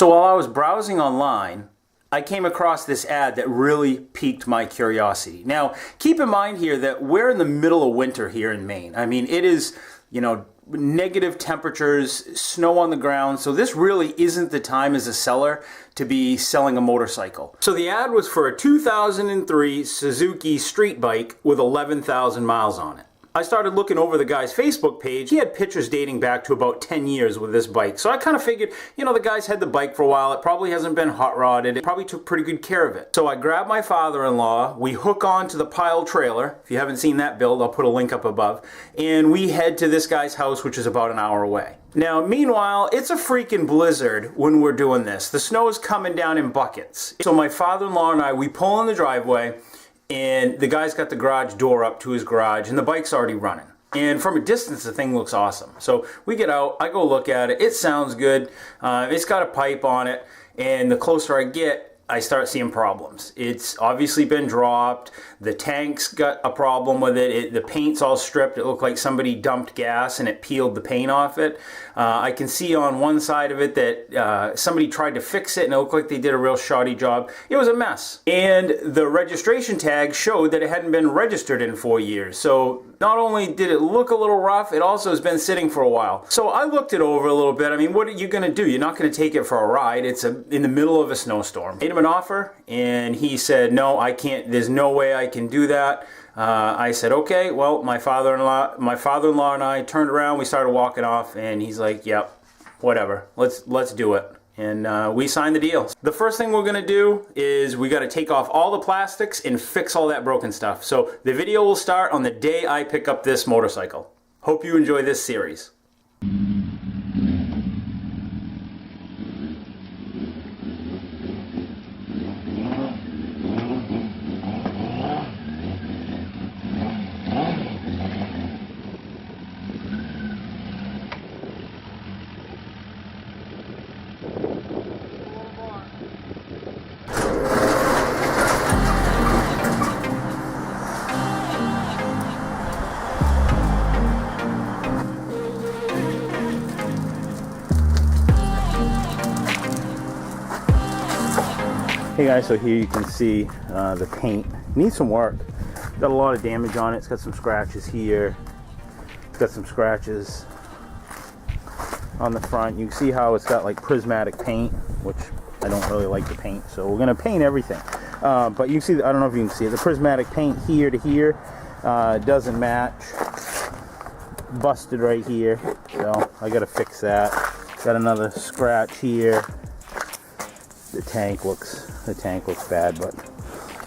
So while I was browsing online, I came across this ad that really piqued my curiosity. Now, keep in mind here that we're in the middle of winter here in Maine. I mean, it is, negative temperatures, snow on the ground, so this really isn't the time as a seller to be selling a motorcycle. So the ad was for a 2003 Suzuki street bike with 11,000 miles on it. I started looking over the guy's Facebook page. He had pictures dating back to about 10 years with this bike. So I kind of figured, the guy's had the bike for a while. It probably hasn't been hot rodded. It probably took pretty good care of it. So I grabbed my father-in-law. We hook on to the pile trailer. If you haven't seen that build, I'll put a link up above. And we head to this guy's house, which is about an hour away. Now, meanwhile, it's a freaking blizzard when we're doing this. The snow is coming down in buckets. So my father-in-law and I, we pull in the driveway, and the guy's got the garage door up to his garage, and the bike's already running. And from a distance, the thing looks awesome. So we get out, I go look at it. It sounds good. It's got a pipe on it, and the closer I get, I start seeing problems. It's obviously been dropped. The tank's got a problem with it. The paint's all stripped. It looked like somebody dumped gas and it peeled the paint off it. I can see on one side of it that somebody tried to fix it and it looked like they did a real shoddy job. It was a mess. And the registration tag showed that it hadn't been registered in 4 years. So not only did it look a little rough, it also has been sitting for a while. So I looked it over a little bit. I mean, what are you going to do? You're not going to take it for a ride. It's in the middle of a snowstorm. Made him an offer, and he said, no, I can't. There's no way I can do that. I said, okay. Well, my father-in-law and I turned around. We started walking off, and he's like, yep, whatever. Let's do it. And we signed the deal. The first thing we're going to do is we got to take off all the plastics and fix all that broken stuff. So the video will start on the day I pick up this motorcycle. Hope you enjoy this series. Hey guys, so here you can see the paint needs some work. Got a lot of damage on it. It's got some scratches here. It's got some scratches on the front. You can see how it's got like prismatic paint, which I don't really like the paint, so we're gonna paint everything. But you can see, I don't know if you can see it, the prismatic paint here to here doesn't match. Busted right here, so I gotta fix that. Got another scratch here. The tank looks bad, but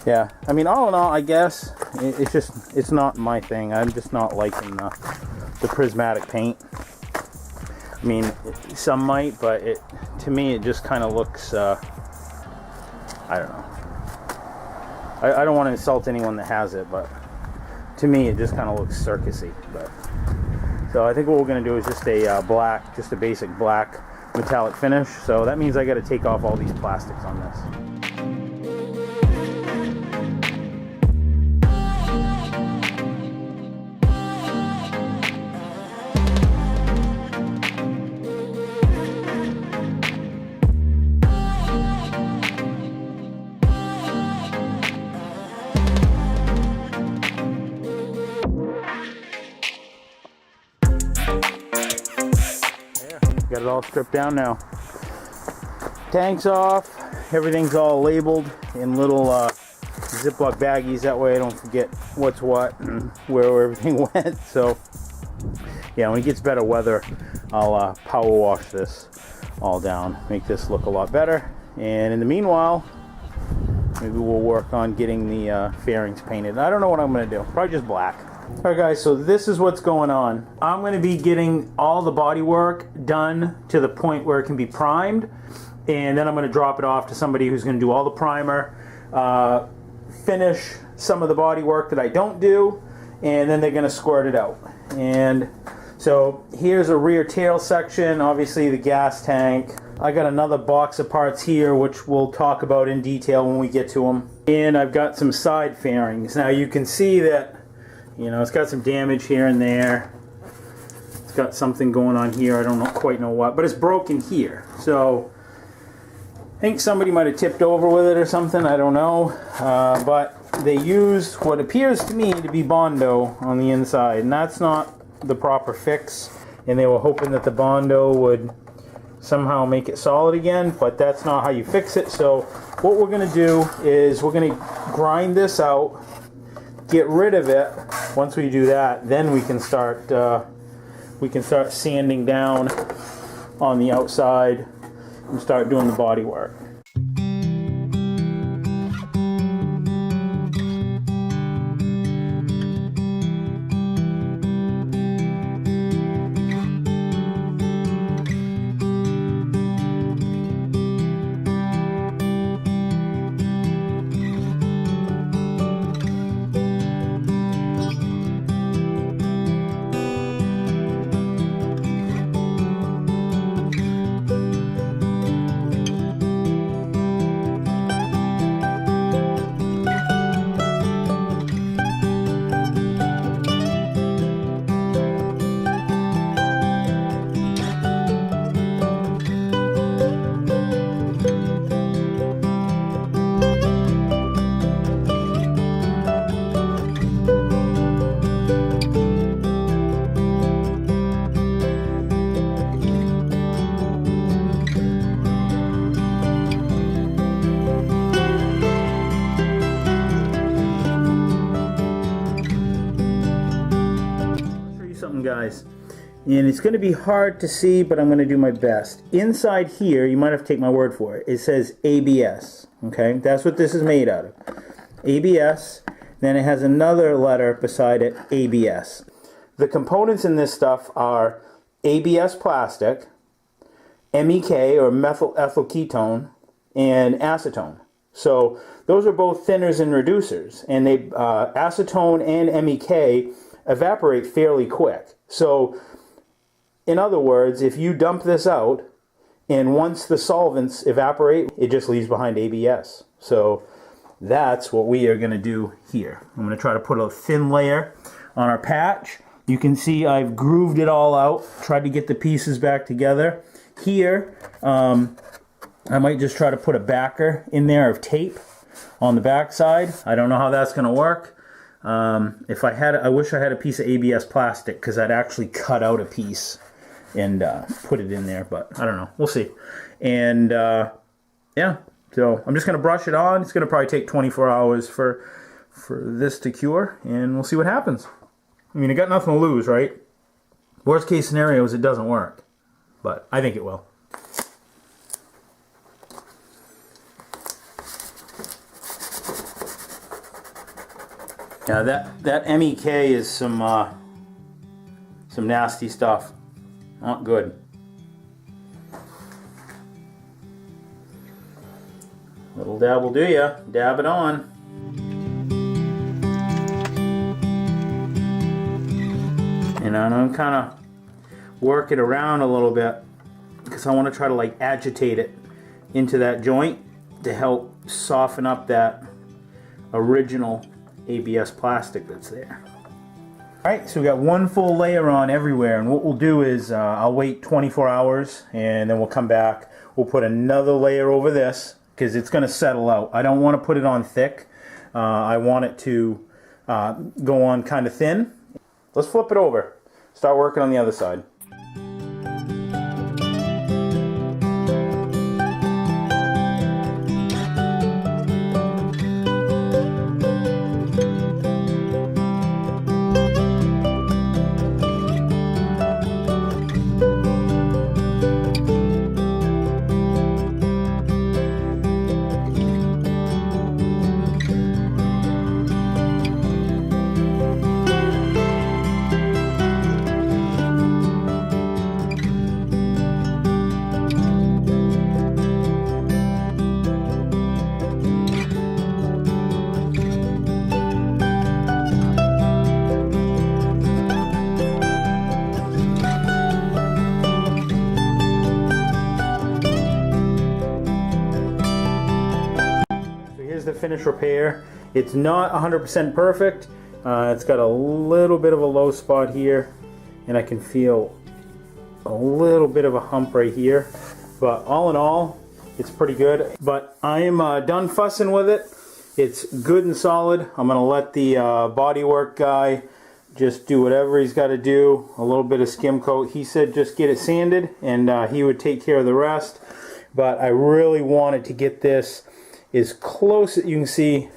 yeah, I mean, all in all, I guess it's not my thing. I'm just not liking the prismatic paint. I mean, some might, but to me it just kind of looks I don't know. I don't want to insult anyone that has it, but to me it just kind of looks circusy. But so I think what we're going to do is just a basic black metallic finish. So that means I got to take off all these plastics on this. Got it all stripped down now. Tank's off. Everything's all labeled in little Ziploc baggies. That way I don't forget what's what and where everything went. So yeah, when it gets better weather, I'll power wash this all down, make this look a lot better. And in the meanwhile, maybe we'll work on getting the fairings painted. I don't know what I'm going to do. Probably just black. Alright guys, so this is what's going on. I'm going to be getting all the body work done to the point where it can be primed, and then I'm going to drop it off to somebody who's going to do all the primer, finish some of the body work that I don't do, and then they're going to squirt it out. And so here's a rear tail section, obviously the gas tank. I got another box of parts here which we'll talk about in detail when we get to them. And I've got some side fairings. Now you can see that it's got some damage here and there. It's got something going on here. I don't quite know what, but it's broken here. So I think somebody might have tipped over with it or something, I don't know. But they used what appears to me to be Bondo on the inside, and that's not the proper fix. And they were hoping that the Bondo would somehow make it solid again, but that's not how you fix it. So what we're going to do is we're going to grind this out, get rid of it. Once we do that, then we can start sanding down on the outside and start doing the body work. Guys, and it's going to be hard to see, but I'm going to do my best. Inside here, you might have to take my word for it, it says ABS. Okay, that's what this is made out of, ABS. Then it has another letter beside it, ABS. The components in this stuff are ABS plastic, MEK or methyl ethyl ketone, and acetone. So those are both thinners and reducers, and they acetone and MEK evaporate fairly quick. So in other words, if you dump this out and once the solvents evaporate, it just leaves behind ABS. So that's what we are going to do here. I'm going to try to put a thin layer on our patch. You can see I've grooved it all out, tried to get the pieces back together. Here, I might just try to put a backer in there of tape on the back side. I don't know how that's going to work. If I had, I wish I had a piece of ABS plastic, because I'd actually cut out a piece and put it in there, but I don't know. We'll see. And yeah, so I'm just going to brush it on. It's going to probably take 24 hours for this to cure, and we'll see what happens. I mean, I got nothing to lose, right? Worst case scenario is it doesn't work, but I think it will. Yeah, that MEK is some nasty stuff. Not good. Little dab will do ya. Dab it on. And I'm kind of work it around a little bit because I want to try to like agitate it into that joint to help soften up that original ABS plastic that's there. Alright, so we got one full layer on everywhere, and what we'll do is I'll wait 24 hours and then we'll come back. We'll put another layer over this because it's going to settle out. I don't want to put it on thick. I want it to go on kind of thin. Let's flip it over. Start working on the other side. The finish repair. It's not 100% perfect. It's got a little bit of a low spot here, and I can feel a little bit of a hump right here, but all in all, it's pretty good. But I am done fussing with it. It's good and solid. I'm going to let the bodywork guy just do whatever he's got to do. A little bit of skim coat. He said just get it sanded and he would take care of the rest. But I really wanted to get this as close as you can see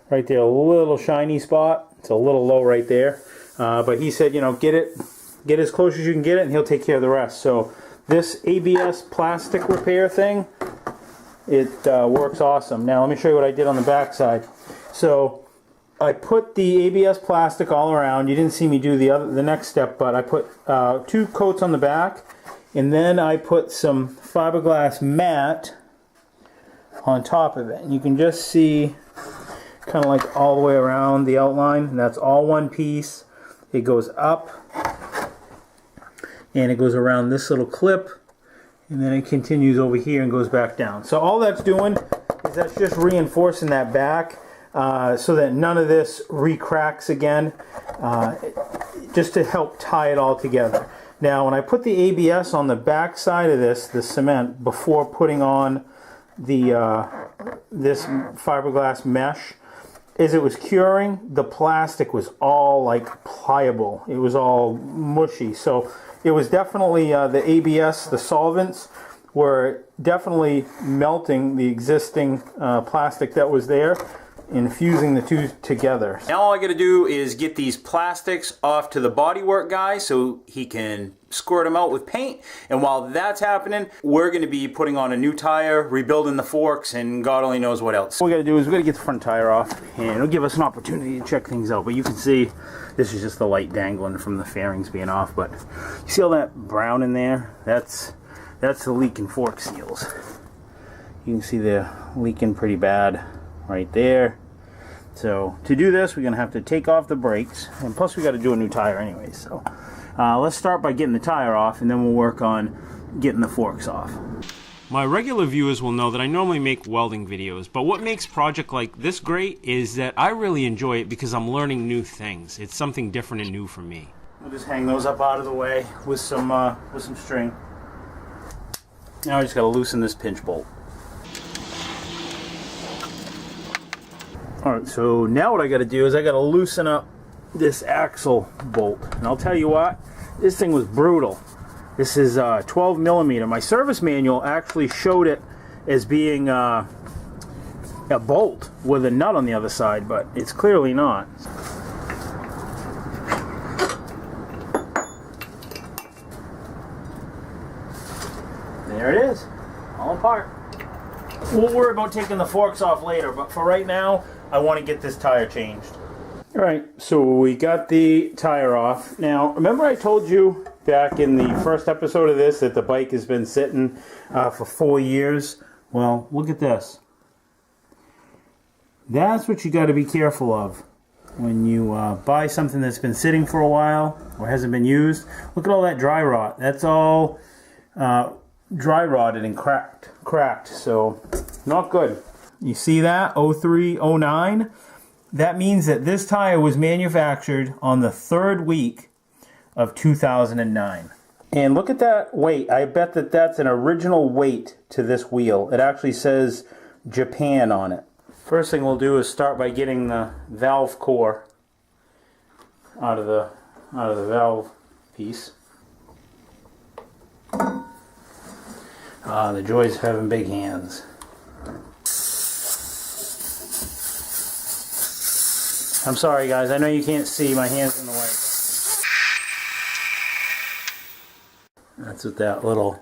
right there, a little shiny spot. It's a little low right there. But he said, you know, get as close as you can get it and he'll take care of the rest. So this ABS plastic repair thing, it works awesome. Now let me show you what I did on the back side. So I put the ABS plastic all around. You didn't see me do the next step, but I put 2 coats on the back, and then I put some fiberglass mat on top of it. And you can just see kind of like all the way around the outline, and that's all one piece. It goes up and it goes around this little clip, and then it continues over here and goes back down. So all that's doing is that's just reinforcing that back so that none of this re-cracks again, just to help tie it all together. Now when I put the ABS on the back side of this, the cement, before putting on the this fiberglass mesh, as it was curing, the plastic was all like pliable. It was all mushy. So it was definitely the ABS, the solvents were definitely melting the existing plastic that was there and fusing the two together. Now all I got to do is get these plastics off to the bodywork guy so he can squirt them out with paint. And while that's happening, we're going to be putting on a new tire, rebuilding the forks, and God only knows what else. What we got to do is we got to get the front tire off, and it'll give us an opportunity to check things out. But you can see this is just the light dangling from the fairings being off. But you see all that brown in there? That's the leaking fork seals. You can see they're leaking pretty bad right there. So to do this, we're going to have to take off the brakes, and plus we got to do a new tire anyway. So let's start by getting the tire off, and then we'll work on getting the forks off. My regular viewers will know that I normally make welding videos, but what makes a project like this great is that I really enjoy it because I'm learning new things. It's something different and new for me. We'll just hang those up out of the way with some string. Now I just got to loosen this pinch bolt. Alright, so now what I got to do is I got to loosen up this axle bolt. And I'll tell you what, this thing was brutal. This is 12 millimeter. My service manual actually showed it as being a bolt with a nut on the other side, but it's clearly not. There it is, all apart. We'll worry about taking the forks off later, but for right now, I want to get this tire changed. Alright, so we got the tire off. Now, remember I told you back in the first episode of this that the bike has been sitting for 4 years? Well, look at this. That's what you got to be careful of when you buy something that's been sitting for a while or hasn't been used. Look at all that dry rot. That's all dry rotted and cracked, so not good. You see that? 03, 09? That means that this tire was manufactured on the 3rd week of 2009. And look at that weight. I bet that that's an original weight to this wheel. It actually says Japan on it. First thing we'll do is start by getting the valve core out of the valve piece. The joys of having big hands. I'm sorry guys, I know you can't see, my hand's in the way. That's what that little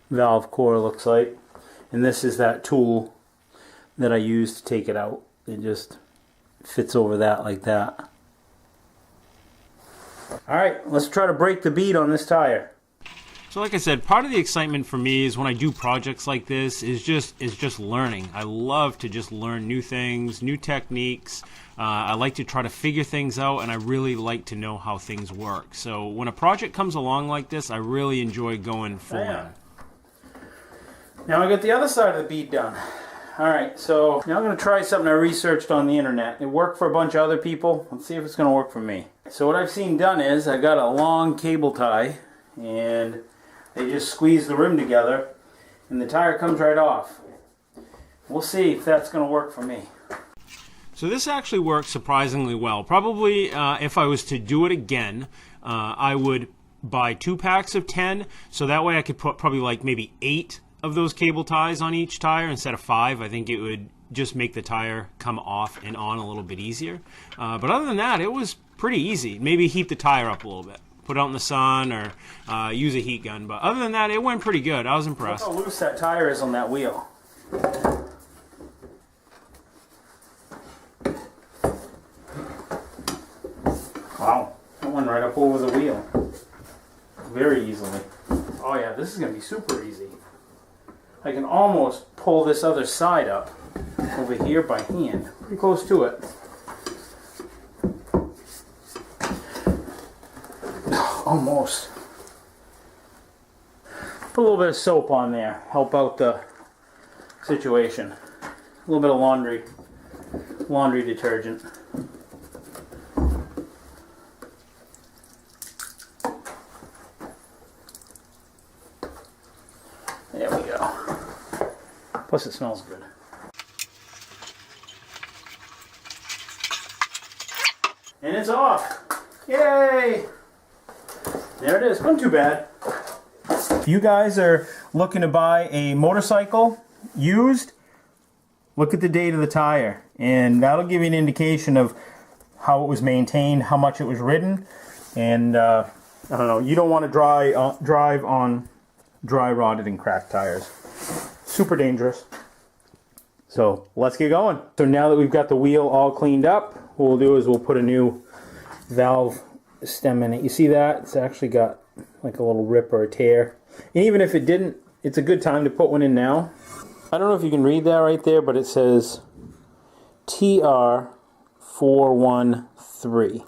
valve core looks like. And this is that tool that I use to take it out. It just fits over that like that. Alright, let's try to break the bead on this tire. So like I said, part of the excitement for me is when I do projects like this is just learning. I love to just learn new things, new techniques. I like to try to figure things out, and I really like to know how things work. So when a project comes along like this, I really enjoy going full in. Now I got the other side of the bead done. Alright, so now I'm going to try something I researched on the internet. It worked for a bunch of other people. Let's see if it's going to work for me. So what I've seen done is I got a long cable tie, and they just squeeze the rim together, and the tire comes right off. We'll see if that's going to work for me. So this actually works surprisingly well. Probably if I was to do it again, I would buy 2 packs of 10, so that way I could put probably like maybe 8 of those cable ties on each tire instead of 5. I think it would just make the tire come off and on a little bit easier. But other than that, it was pretty easy. Maybe heat the tire up a little bit. Put it out in the sun or use a heat gun. But other than that, it went pretty good. I was impressed. Look how loose that tire is on that wheel. Wow, that went right up over the wheel. Very easily. Oh yeah, this is going to be super easy. I can almost pull this other side up over here by hand. Pretty close to it. Almost. Put a little bit of soap on there. Help out the situation. A little bit of laundry detergent. There we go. Plus it smells good. And it's off. Yay! There it is. Wasn't too bad. If you guys are looking to buy a motorcycle used, look at the date of the tire, and that'll give you an indication of how it was maintained, how much it was ridden, and I don't know. You don't want to drive on dry, rotted, and cracked tires. Super dangerous. So let's get going. So now that we've got the wheel all cleaned up, what we'll do is we'll put a new valve stem in it. You see that? It's actually got like a little rip or a tear. And even if it didn't, it's a good time to put one in now. I don't know if you can read that right there, but it says TR413.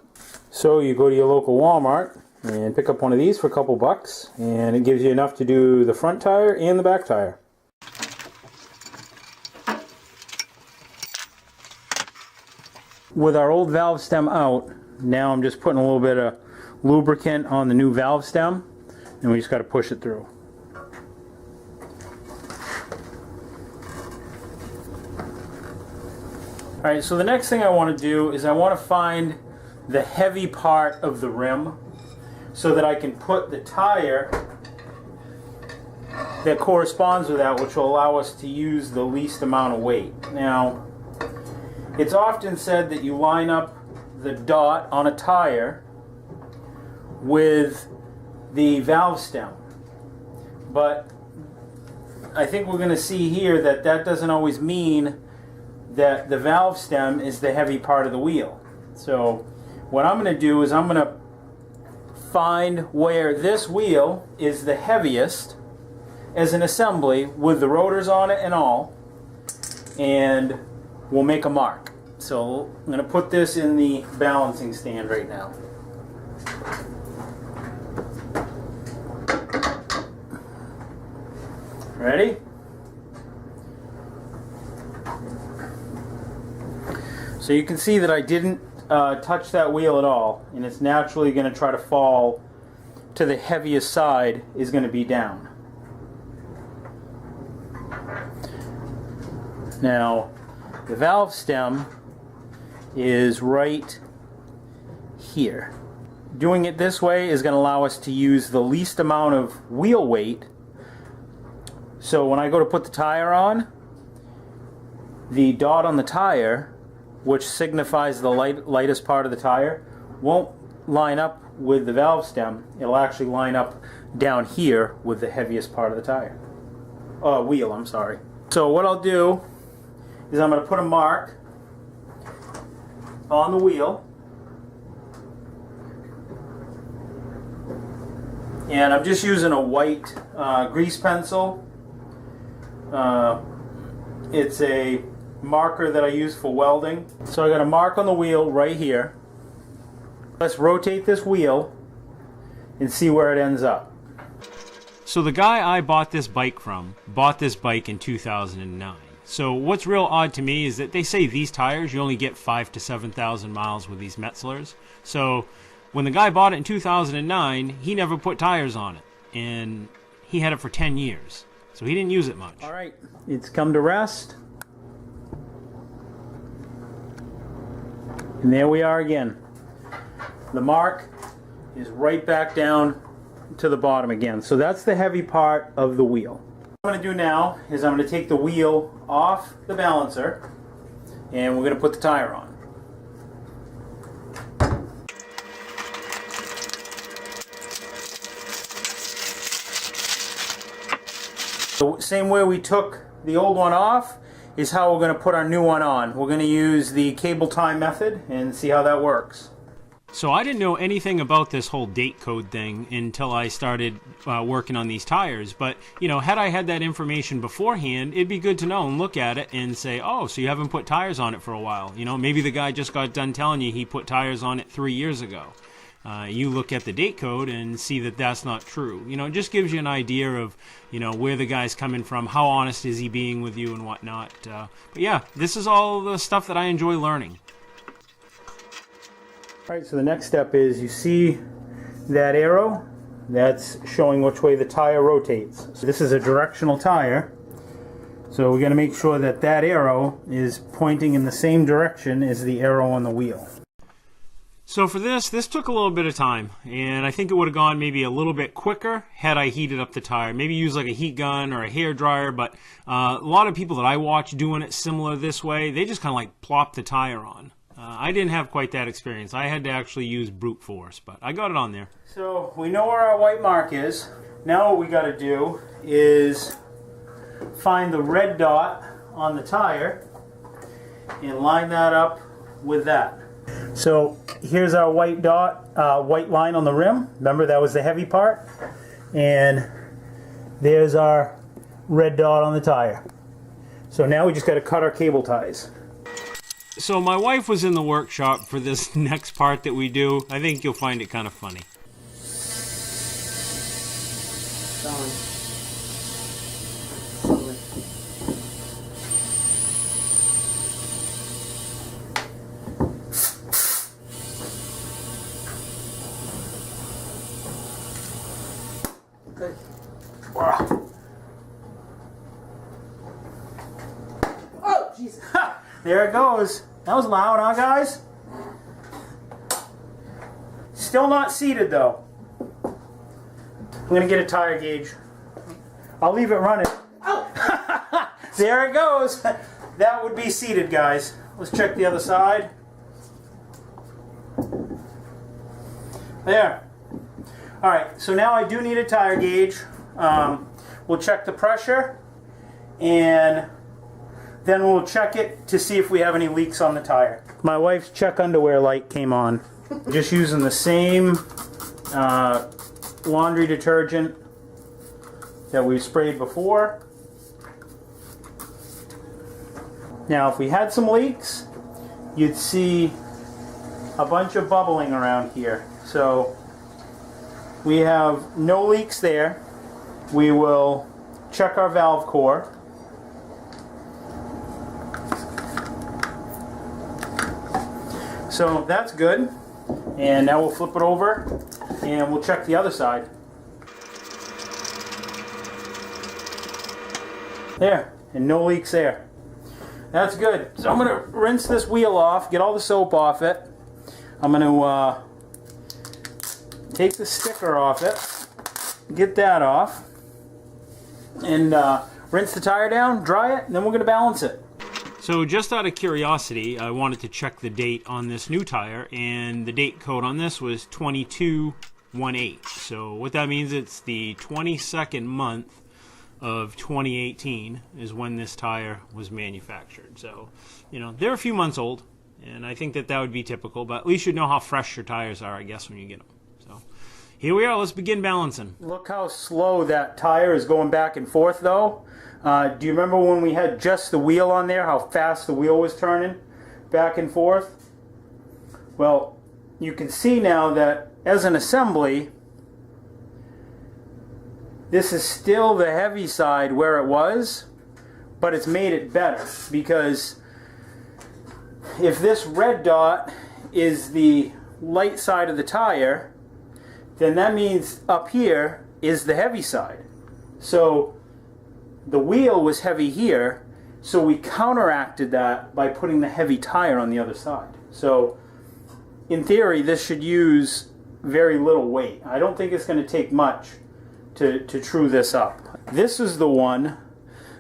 So you go to your local Walmart and pick up one of these for a couple bucks, and it gives you enough to do the front tire and the back tire. With our old valve stem out, now I'm just putting a little bit of lubricant on the new valve stem, and we just got to push it through. Alright, so the next thing I want to do is I want to find the heavy part of the rim so that I can put the tire that corresponds with that, which will allow us to use the least amount of weight. Now, it's often said that you line up the dot on a tire with the valve stem, but I think we're going to see here that that doesn't always mean that the valve stem is the heavy part of the wheel. So what I'm going to do is I'm going to find where this wheel is the heaviest as an assembly with the rotors on it and all, and we'll make a mark. So I'm going to put this in the balancing stand right now. Ready? So you can see that I didn't touch that wheel at all, and it's naturally going to try to fall to the heaviest side is going to be down. Now, the valve stem is right here. Doing it this way is going to allow us to use the least amount of wheel weight. So when I go to put the tire on, the dot on the tire, which signifies the lightest part of the tire, won't line up with the valve stem. It'll actually line up down here with the heaviest part of the tire. Wheel, I'm sorry. So what I'll do is I'm going to put a mark on the wheel, and I'm just using a white grease pencil. It's a marker that I use for welding. So I got a mark on the wheel right here. Let's rotate this wheel and see where it ends up. So the guy I bought this bike from bought this bike in 2009. So what's real odd to me is that they say these tires, you only get 5,000 to 7,000 miles with these Metzlers. So when the guy bought it in 2009, he never put tires on it. And he had it for 10 years. So he didn't use it much. All right, it's come to rest. And there we are again. The mark is right back down to the bottom again. So that's the heavy part of the wheel. What I'm going to do now is I'm going to take the wheel off the balancer and we're going to put the tire on. The same way we took the old one off is how we're going to put our new one on. We're going to use the cable tie method and see how that works. So I didn't know anything about this whole date code thing until I started working on these tires. But, you know, had I had that information beforehand, it'd be good to know and look at it and say, oh, so you haven't put tires on it for a while. You know, maybe the guy just got done telling you he put tires on it 3 years ago. You look at the date code and see that that's not true. You know, it just gives you an idea of, you know, where the guy's coming from, how honest is he being with you and whatnot. But yeah, this is all the stuff that I enjoy learning. All right, so the next step is you see that arrow? That's showing which way the tire rotates. So this is a directional tire. So we're going to make sure that that arrow is pointing in the same direction as the arrow on the wheel. So for this took a little bit of time, and I think it would have gone maybe a little bit quicker had I heated up the tire. Maybe use like a heat gun or a hair dryer, but a lot of people that I watch doing it similar this way, they just kind of like plop the tire on. I didn't have quite that experience. I had to actually use brute force, but I got it on there. So we know where our white mark is. Now what we got to do is find the red dot on the tire and line that up with that. So here's our white dot, white line on the rim. Remember, that was the heavy part. And there's our red dot on the tire. So now we just got to cut our cable ties. So my wife was in the workshop for this next part that we do. I think you'll find it kind of funny. Wow. Oh, jeez. There it goes. That was loud, huh, guys? Still not seated, though. I'm going to get a tire gauge. I'll leave it running. Oh. There it goes. That would be seated, guys. Let's check the other side. There. All right, so now I do need a tire gauge. We'll check the pressure, and then we'll check it to see if we have any leaks on the tire. My wife's check underwear light came on. Just using the same laundry detergent that we sprayed before. Now, if we had some leaks, you'd see a bunch of bubbling around here. So we have no leaks there. We will check our valve core. So that's good. And now we'll flip it over and we'll check the other side. There, and no leaks there. That's good. So I'm going to rinse this wheel off, get all the soap off it. I'm going to take the sticker off it, get that off, and rinse the tire down, dry it, and then we're going to balance it. So just out of curiosity, I wanted to check the date on this new tire, and the date code on this was 2218. So what that means, it's the 22nd month of 2018 is when this tire was manufactured. So, you know, they're a few months old, and I think that would be typical, but at least you know how fresh your tires are, I guess, when you get them. So here we are. Let's begin balancing. Look how slow that tire is going back and forth, though. Do you remember when we had just the wheel on there, how fast the wheel was turning back and forth? Well, you can see now that as an assembly, this is still the heavy side where it was, but it's made it better, because if this red dot is the light side of the tire, then that means up here is the heavy side. So the wheel was heavy here, so we counteracted that by putting the heavy tire on the other side. So in theory, this should use very little weight. I don't think it's going to take much to true this up. This is the one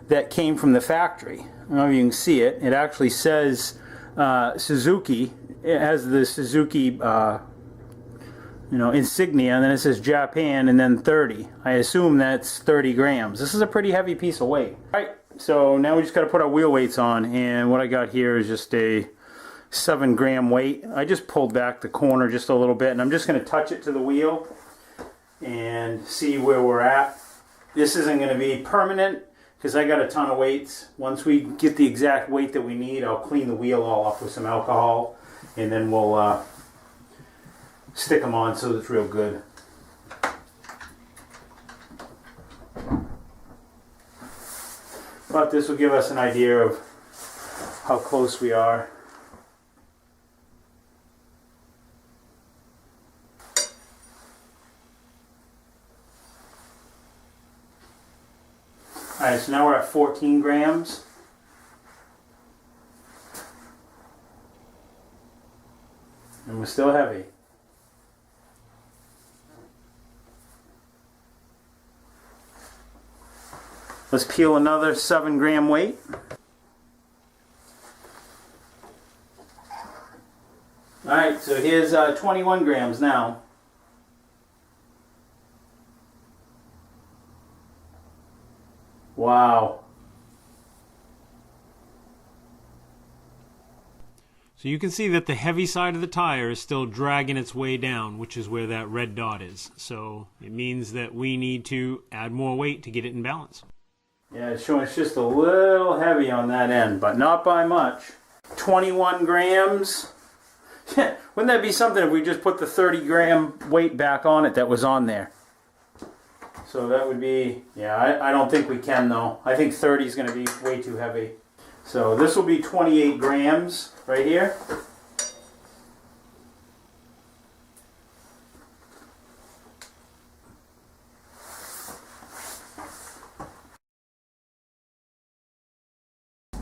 that came from the factory. I don't know if you can see it. It actually says Suzuki. It has the Suzuki insignia, and then it says Japan, and then 30. I assume that's 30 grams. This is a pretty heavy piece of weight. All right, so now we just got to put our wheel weights on, and what I got here is just a 7-gram weight. I just pulled back the corner just a little bit, and I'm just going to touch it to the wheel and see where we're at. This isn't going to be permanent because I got a ton of weights. Once we get the exact weight that we need, I'll clean the wheel all up with some alcohol, and then we'll stick them on so it's real good. But this will give us an idea of how close we are. Alright, so now we're at 14 grams. And we're still heavy. Let's peel another 7-gram weight. Alright, so here's 21 grams now. Wow. So you can see that the heavy side of the tire is still dragging its way down, which is where that red dot is. So it means that we need to add more weight to get it in balance. Yeah, it's showing it's just a little heavy on that end, but not by much. 21 grams. Wouldn't that be something if we just put the 30-gram weight back on it that was on there? So that would be, yeah, I don't think we can though. I think 30 is going to be way too heavy. So this will be 28 grams right here.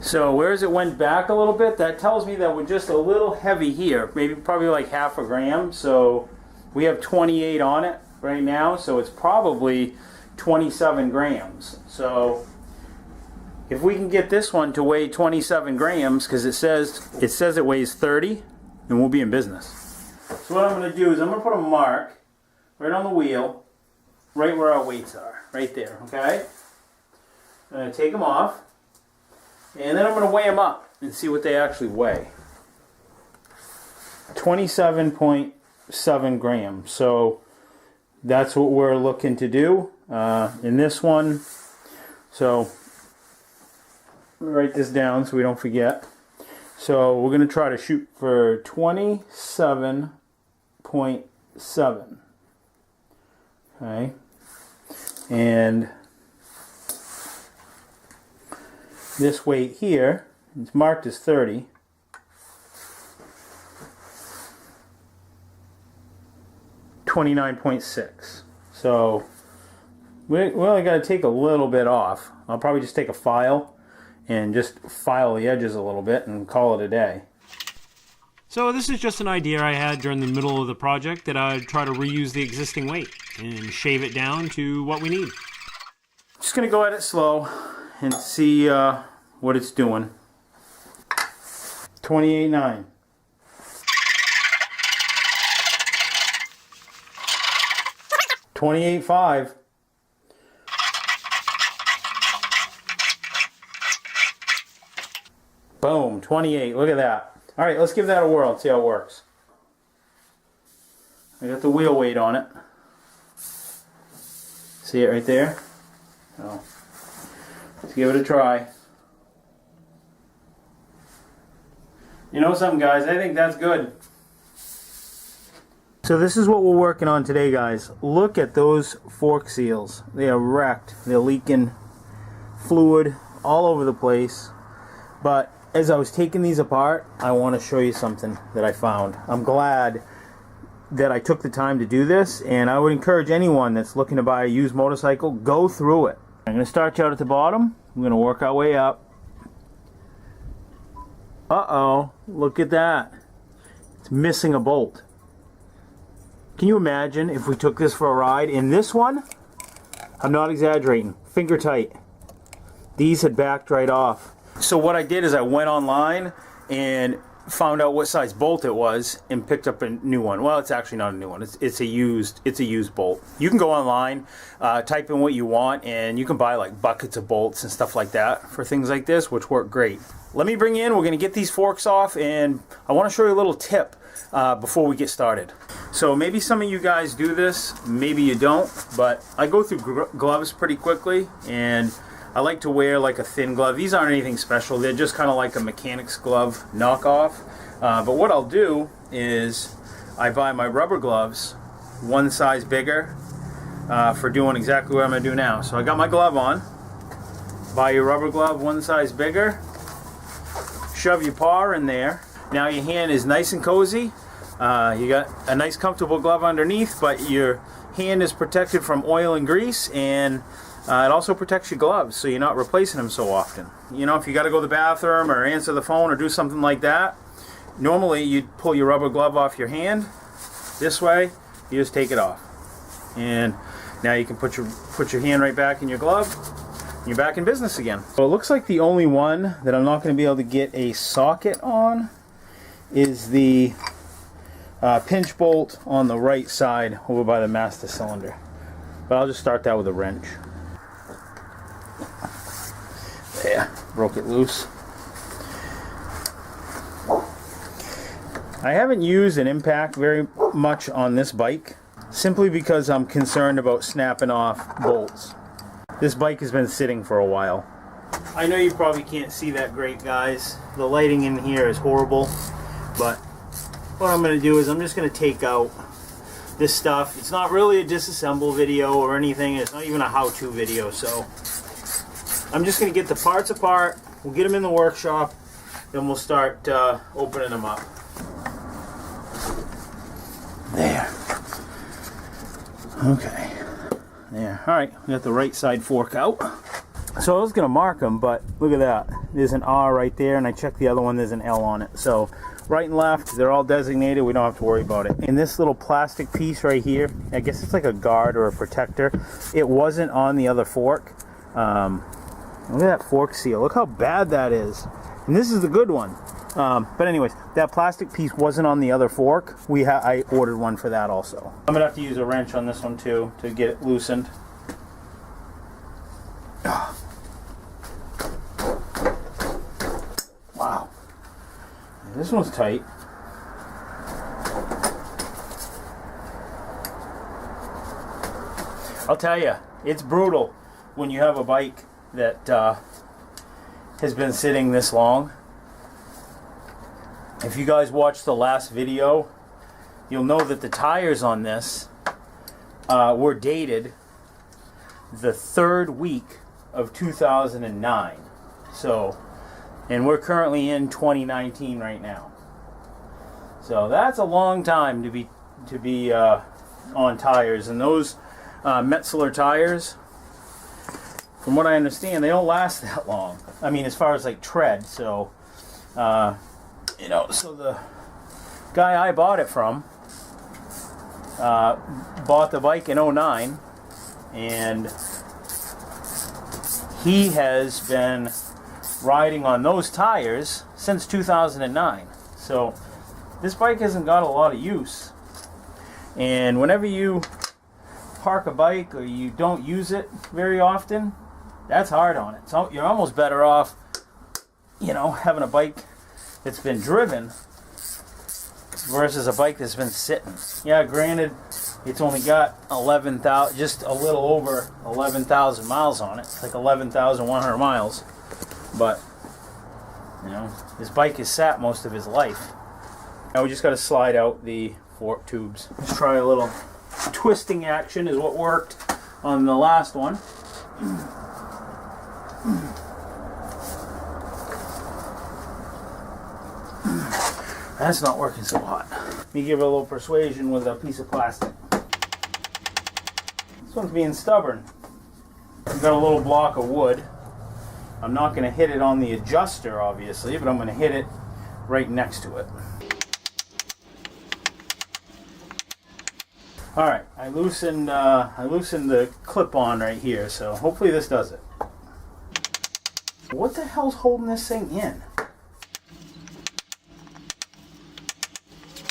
So whereas it went back a little bit, that tells me that we're just a little heavy here. Maybe probably like half a gram. So we have 28 on it right now, so it's probably 27 grams. So if we can get this one to weigh 27 grams, because it says it weighs 30, then we'll be in business. So what I'm going to do is I'm going to put a mark right on the wheel, right where our weights are, right there, okay? I'm going to take them off, and then I'm going to weigh them up and see what they actually weigh. 27.7 grams. So that's what we're looking to do in this one. So write this down so we don't forget. So we're going to try to shoot for 27.7. Okay. And this weight here, it's marked as 30. $29.6. So we only got to take a little bit off. I'll probably just take a file and just file the edges a little bit and call it a day. So this is just an idea I had during the middle of the project that I'd try to reuse the existing weight and shave it down to what we need. Just going to go at it slow and see what it's doing. 28.9. 28.5. Boom, 28. Look at that. All right, let's give that a whirl and see how it works. I got the wheel weight on it. See it right there? So, let's give it a try. You know something, guys? I think that's good. So this is what we're working on today, guys. Look at those fork seals. They are wrecked. They're leaking fluid all over the place. But as I was taking these apart, I want to show you something that I found. I'm glad that I took the time to do this, and I would encourage anyone that's looking to buy a used motorcycle, go through it. I'm going to start you out at the bottom. I'm going to work our way up. Uh-oh, look at that. It's missing a bolt. Can you imagine if we took this for a ride? In this one, I'm not exaggerating, finger tight. These had backed right off. So what I did is I went online and found out what size bolt it was and picked up a new one. Well, it's actually not a new one. It's a used bolt. You can go online, type in what you want, and you can buy like buckets of bolts and stuff like that for things like this, which work great. Let me bring you in. We're going to get these forks off, and I want to show you a little tip before we get started. So maybe some of you guys do this, maybe you don't, but I go through gloves pretty quickly, and I like to wear like a thin glove. These aren't anything special. They're just kind of like a mechanic's glove knockoff. But what I'll do is I buy my rubber gloves one size bigger for doing exactly what I'm going to do now. So I got my glove on. Buy your rubber glove one size bigger. Shove your paw in there. Now your hand is nice and cozy. You got a nice comfortable glove underneath, but your hand is protected from oil and grease, and it also protects your gloves, so you're not replacing them so often. You know, if you got to go to the bathroom or answer the phone or do something like that, normally you'd pull your rubber glove off your hand. This way, you just take it off. And now you can put your hand right back in your glove. And you're back in business again. So it looks like the only one that I'm not going to be able to get a socket on is the pinch bolt on the right side over by the master cylinder. But I'll just start that with a wrench. There, broke it loose. I haven't used an impact very much on this bike, simply because I'm concerned about snapping off bolts. This bike has been sitting for a while. I know you probably can't see that great, guys. The lighting in here is horrible, but what I'm going to do is I'm just going to take out this stuff. It's not really a disassemble video or anything. It's not even a how-to video, so I'm just going to get the parts apart. We'll get them in the workshop, then we'll start opening them up. There. Okay. There. All right, we got the right side fork out. So I was going to mark them, but look at that. There's an R right there, and I checked the other one, there's an L on it. So right and left, they're all designated. We don't have to worry about it. And this little plastic piece right here, I guess it's like a guard or a protector. It wasn't on the other fork. Look at that fork seal. Look how bad that is. And this is the good one. But anyways, that plastic piece wasn't on the other fork. I ordered one for that also. I'm gonna have to use a wrench on this one too to get it loosened. Wow, this one's tight. I'll tell you, it's brutal when you have a bike that has been sitting this long. If you guys watched the last video, you'll know that the tires on this were dated the third week of 2009. So, and we're currently in 2019 right now. So that's a long time to be on tires. And those Metzeler tires, from what I understand, they don't last that long. I mean, as far as like tread. So, you know, so the guy I bought it from bought the bike in 09, and he has been riding on those tires since 2009. So this bike hasn't got a lot of use. And whenever you park a bike or you don't use it very often, that's hard on it. So you're almost better off, you know, having a bike that's been driven versus a bike that's been sitting. Yeah, granted, it's only got 11,000, just a little over 11,000 miles on it. It's like 11,100 miles. But, you know, this bike has sat most of his life. Now we just got to slide out the fork tubes. Let's try a little twisting action is what worked on the last one. That's not working so hot. Let me give it a little persuasion with a piece of plastic. This one's being stubborn. got a little block of wood. I'm not going to hit it on the adjuster, obviously, but I'm going to hit it right next to it. All right, I loosened the clip-on right here, so hopefully this does it. What the hell's holding this thing in?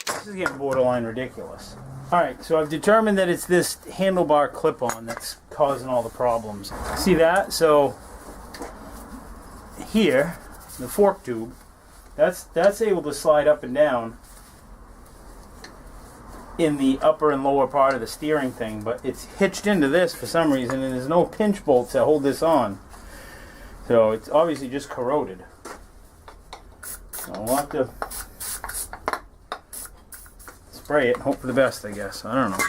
This is getting borderline ridiculous. All right, so I've determined that it's this handlebar clip-on that's causing all the problems. See that? So here, the fork tube, that's able to slide up and down in the upper and lower part of the steering thing, but it's hitched into this for some reason, and there's no pinch bolts that hold this on. So it's obviously just corroded. So I'll have to spray it and hope for the best, I guess. I don't know.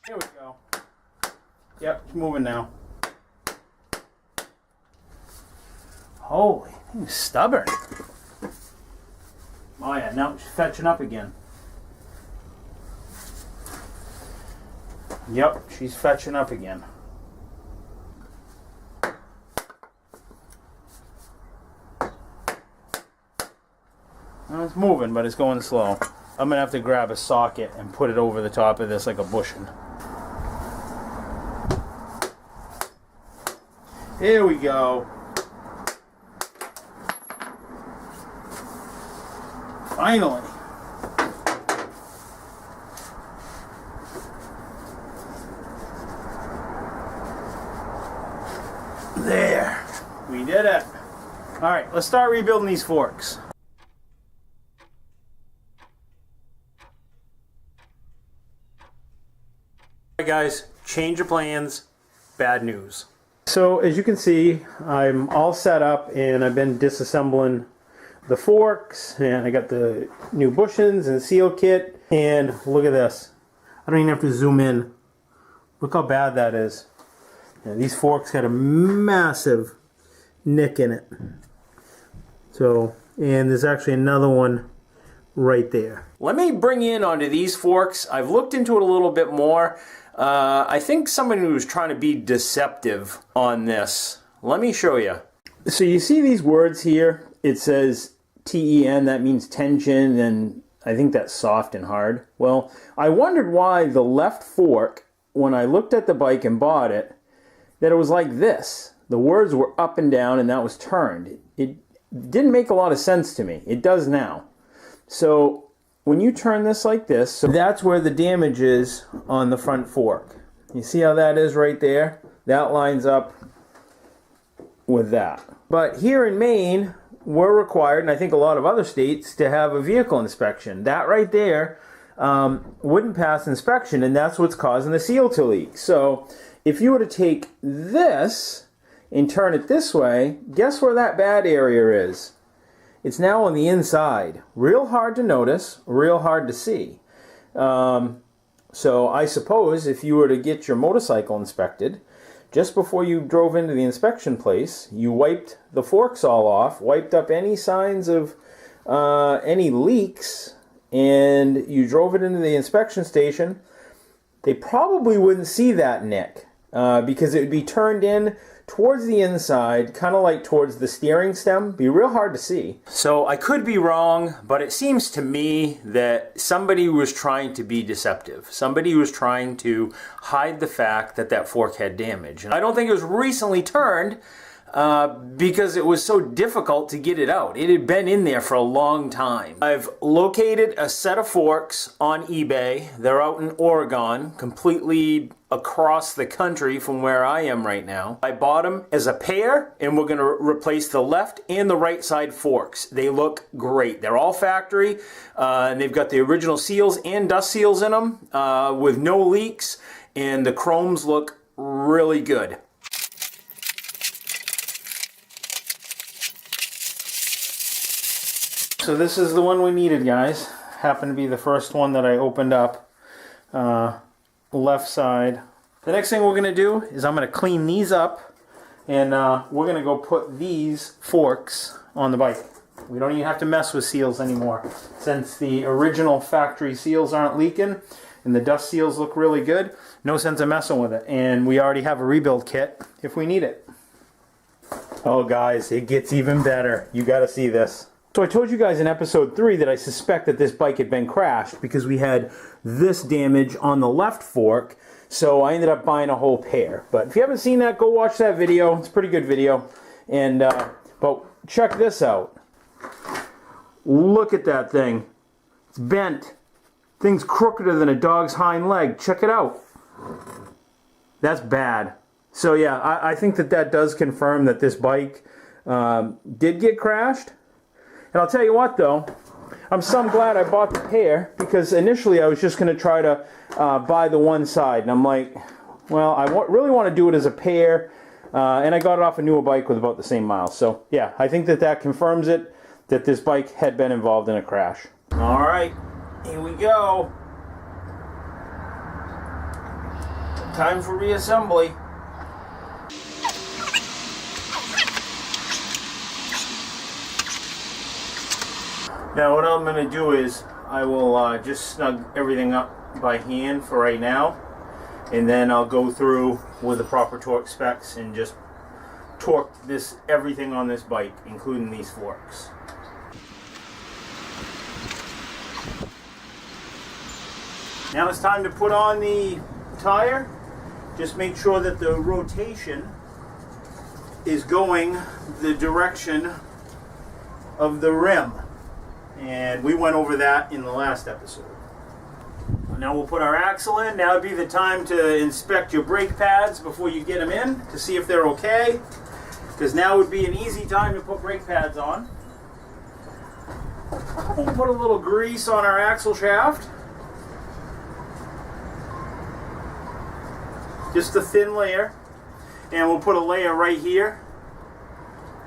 Here we go. Yep, it's moving now. Holy, thing's stubborn. Oh yeah, now it's fetching up again. Yep, she's fetching up again. Well, it's moving, but it's going slow. I'm going to have to grab a socket and put it over the top of this like a bushing. Here we go. Finally. There. We did it. All right, let's start rebuilding these forks. All right, guys, change of plans, bad news. So as you can see, I'm all set up and I've been disassembling the forks, and I got the new bushings and seal kit, and look at this. I don't even have to zoom in. Look how bad that is. And these forks got a massive nick in it. So, and there's actually another one right there. Let me bring in onto these forks. I've looked into it a little bit more. I think somebody was trying to be deceptive on this. Let me show you. So you see these words here? It says TEN, that means tension, and I think that's soft and hard. Well, I wondered why the left fork, when I looked at the bike and bought it, that it was like this. The words were up and down and that was turned. It didn't make a lot of sense to me. It does now. So when you turn this like this, so that's where the damage is on the front fork. You see how that is right there? That lines up with that. But here in Maine, we're required, and I think a lot of other states, to have a vehicle inspection. That right there wouldn't pass inspection, and that's what's causing the seal to leak. So if you were to take this and turn it this way, guess where that bad area is? It's now on the inside. Real hard to notice, real hard to see. So I suppose if you were to get your motorcycle inspected, just before you drove into the inspection place, you wiped the forks all off, wiped up any signs of any leaks, and you drove it into the inspection station. They probably wouldn't see that nick because it would be turned in towards the inside, kind of like towards the steering stem. Be real hard to see. So I could be wrong, but it seems to me that somebody was trying to be deceptive. Somebody was trying to hide the fact that that fork had damage. And I don't think it was recently turned because it was so difficult to get it out. It had been in there for a long time. I've located a set of forks on eBay. They're out in Oregon, completely across the country from where I am right now. I bought them as a pair, and we're going to replace the left and the right side forks. They look great. They're all factory, and they've got the original seals and dust seals in them with no leaks, and the chromes look really good. So this is the one we needed, guys. Happened to be the first one that I opened up. Left side. The next thing we're going to do is I'm going to clean these up, and we're going to go put these forks on the bike. We don't even have to mess with seals anymore. Since the original factory seals aren't leaking, and the dust seals look really good, no sense of messing with it. And we already have a rebuild kit if we need it. Oh guys, it gets even better. You gotta see this. So I told you guys in episode 3 that I suspect that this bike had been crashed because we had this damage on the left fork. So I ended up buying a whole pair. But if you haven't seen that, go watch that video. It's a pretty good video. And but check this out. Look at that thing. It's bent. Thing's crookeder than a dog's hind leg. Check it out. That's bad. So yeah, I think that does confirm that this bike did get crashed. And I'll tell you what though, I'm some glad I bought the pair, because initially I was just going to try to buy the one side. And I'm like, well, I really want to do it as a pair. And I got it off a newer bike with about the same miles. So yeah, I think that confirms it, that this bike had been involved in a crash. All right, here we go. Time for reassembly. Now what I'm going to do is I will just snug everything up by hand for right now, and then I'll go through with the proper torque specs and just torque everything on this bike, including these forks. Now it's time to put on the tire. Just make sure that the rotation is going the direction of the rim. And we went over that in the last episode. Now we'll put our axle in. Now would be the time to inspect your brake pads before you get them in to see if they're okay. Because now would be an easy time to put brake pads on. We'll put a little grease on our axle shaft. Just a thin layer. And we'll put a layer right here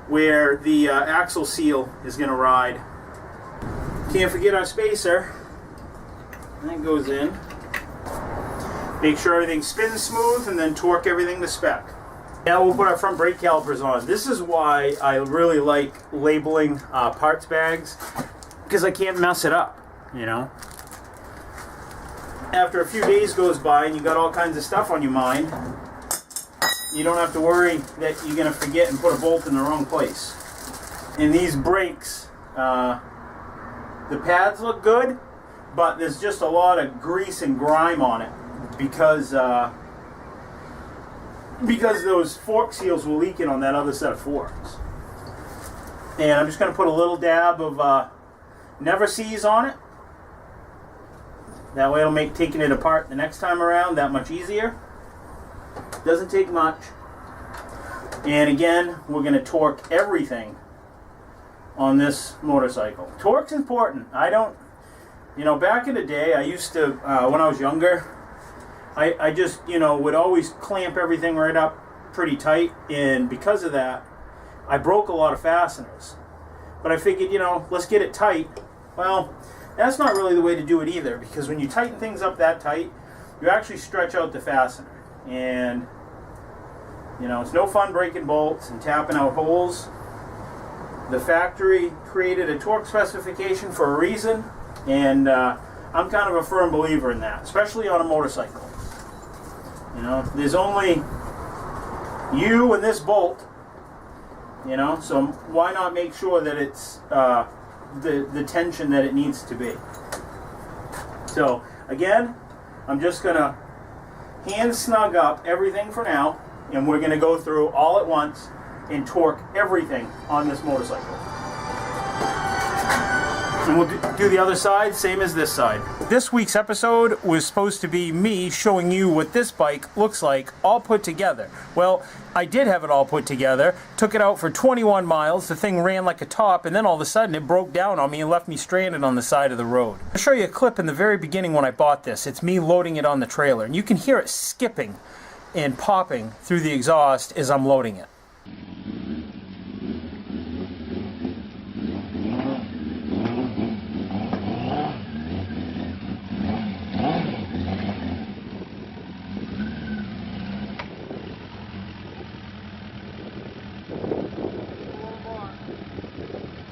where the axle seal is going to ride. Can't forget our spacer. That goes in. Make sure everything spins smooth and then torque everything to spec. Now we'll put our front brake calipers on. This is why I really like labeling parts bags, because I can't mess it up, you know. After a few days goes by and you got all kinds of stuff on your mind, you don't have to worry that you're going to forget and put a bolt in the wrong place. And these brakes, the pads look good, but there's just a lot of grease and grime on it because those fork seals were leaking on that other set of forks. And I'm just going to put a little dab of Never Seas on it. That way it'll make taking it apart the next time around that much easier. Doesn't take much. And again, we're going to torque everything on this motorcycle. Torque's important. I don't, back in the day, I used to, when I was younger, I just, would always clamp everything right up pretty tight, and because of that, I broke a lot of fasteners. But I figured, let's get it tight. Well, that's not really the way to do it either, because when you tighten things up that tight, you actually stretch out the fastener. And, it's no fun breaking bolts and tapping out holes. The factory created a torque specification for a reason, and I'm kind of a firm believer in that, especially on a motorcycle. There's only you and this bolt, so why not make sure that it's the tension that it needs to be. So again, I'm just going to hand snug up everything for now, and we're going to go through all at once and torque everything on this motorcycle. And we'll do the other side, same as this side. This week's episode was supposed to be me showing you what this bike looks like all put together. Well, I did have it all put together, took it out for 21 miles, the thing ran like a top, and then all of a sudden it broke down on me and left me stranded on the side of the road. I'll show you a clip in the very beginning when I bought this. It's me loading it on the trailer, and you can hear it skipping and popping through the exhaust as I'm loading it.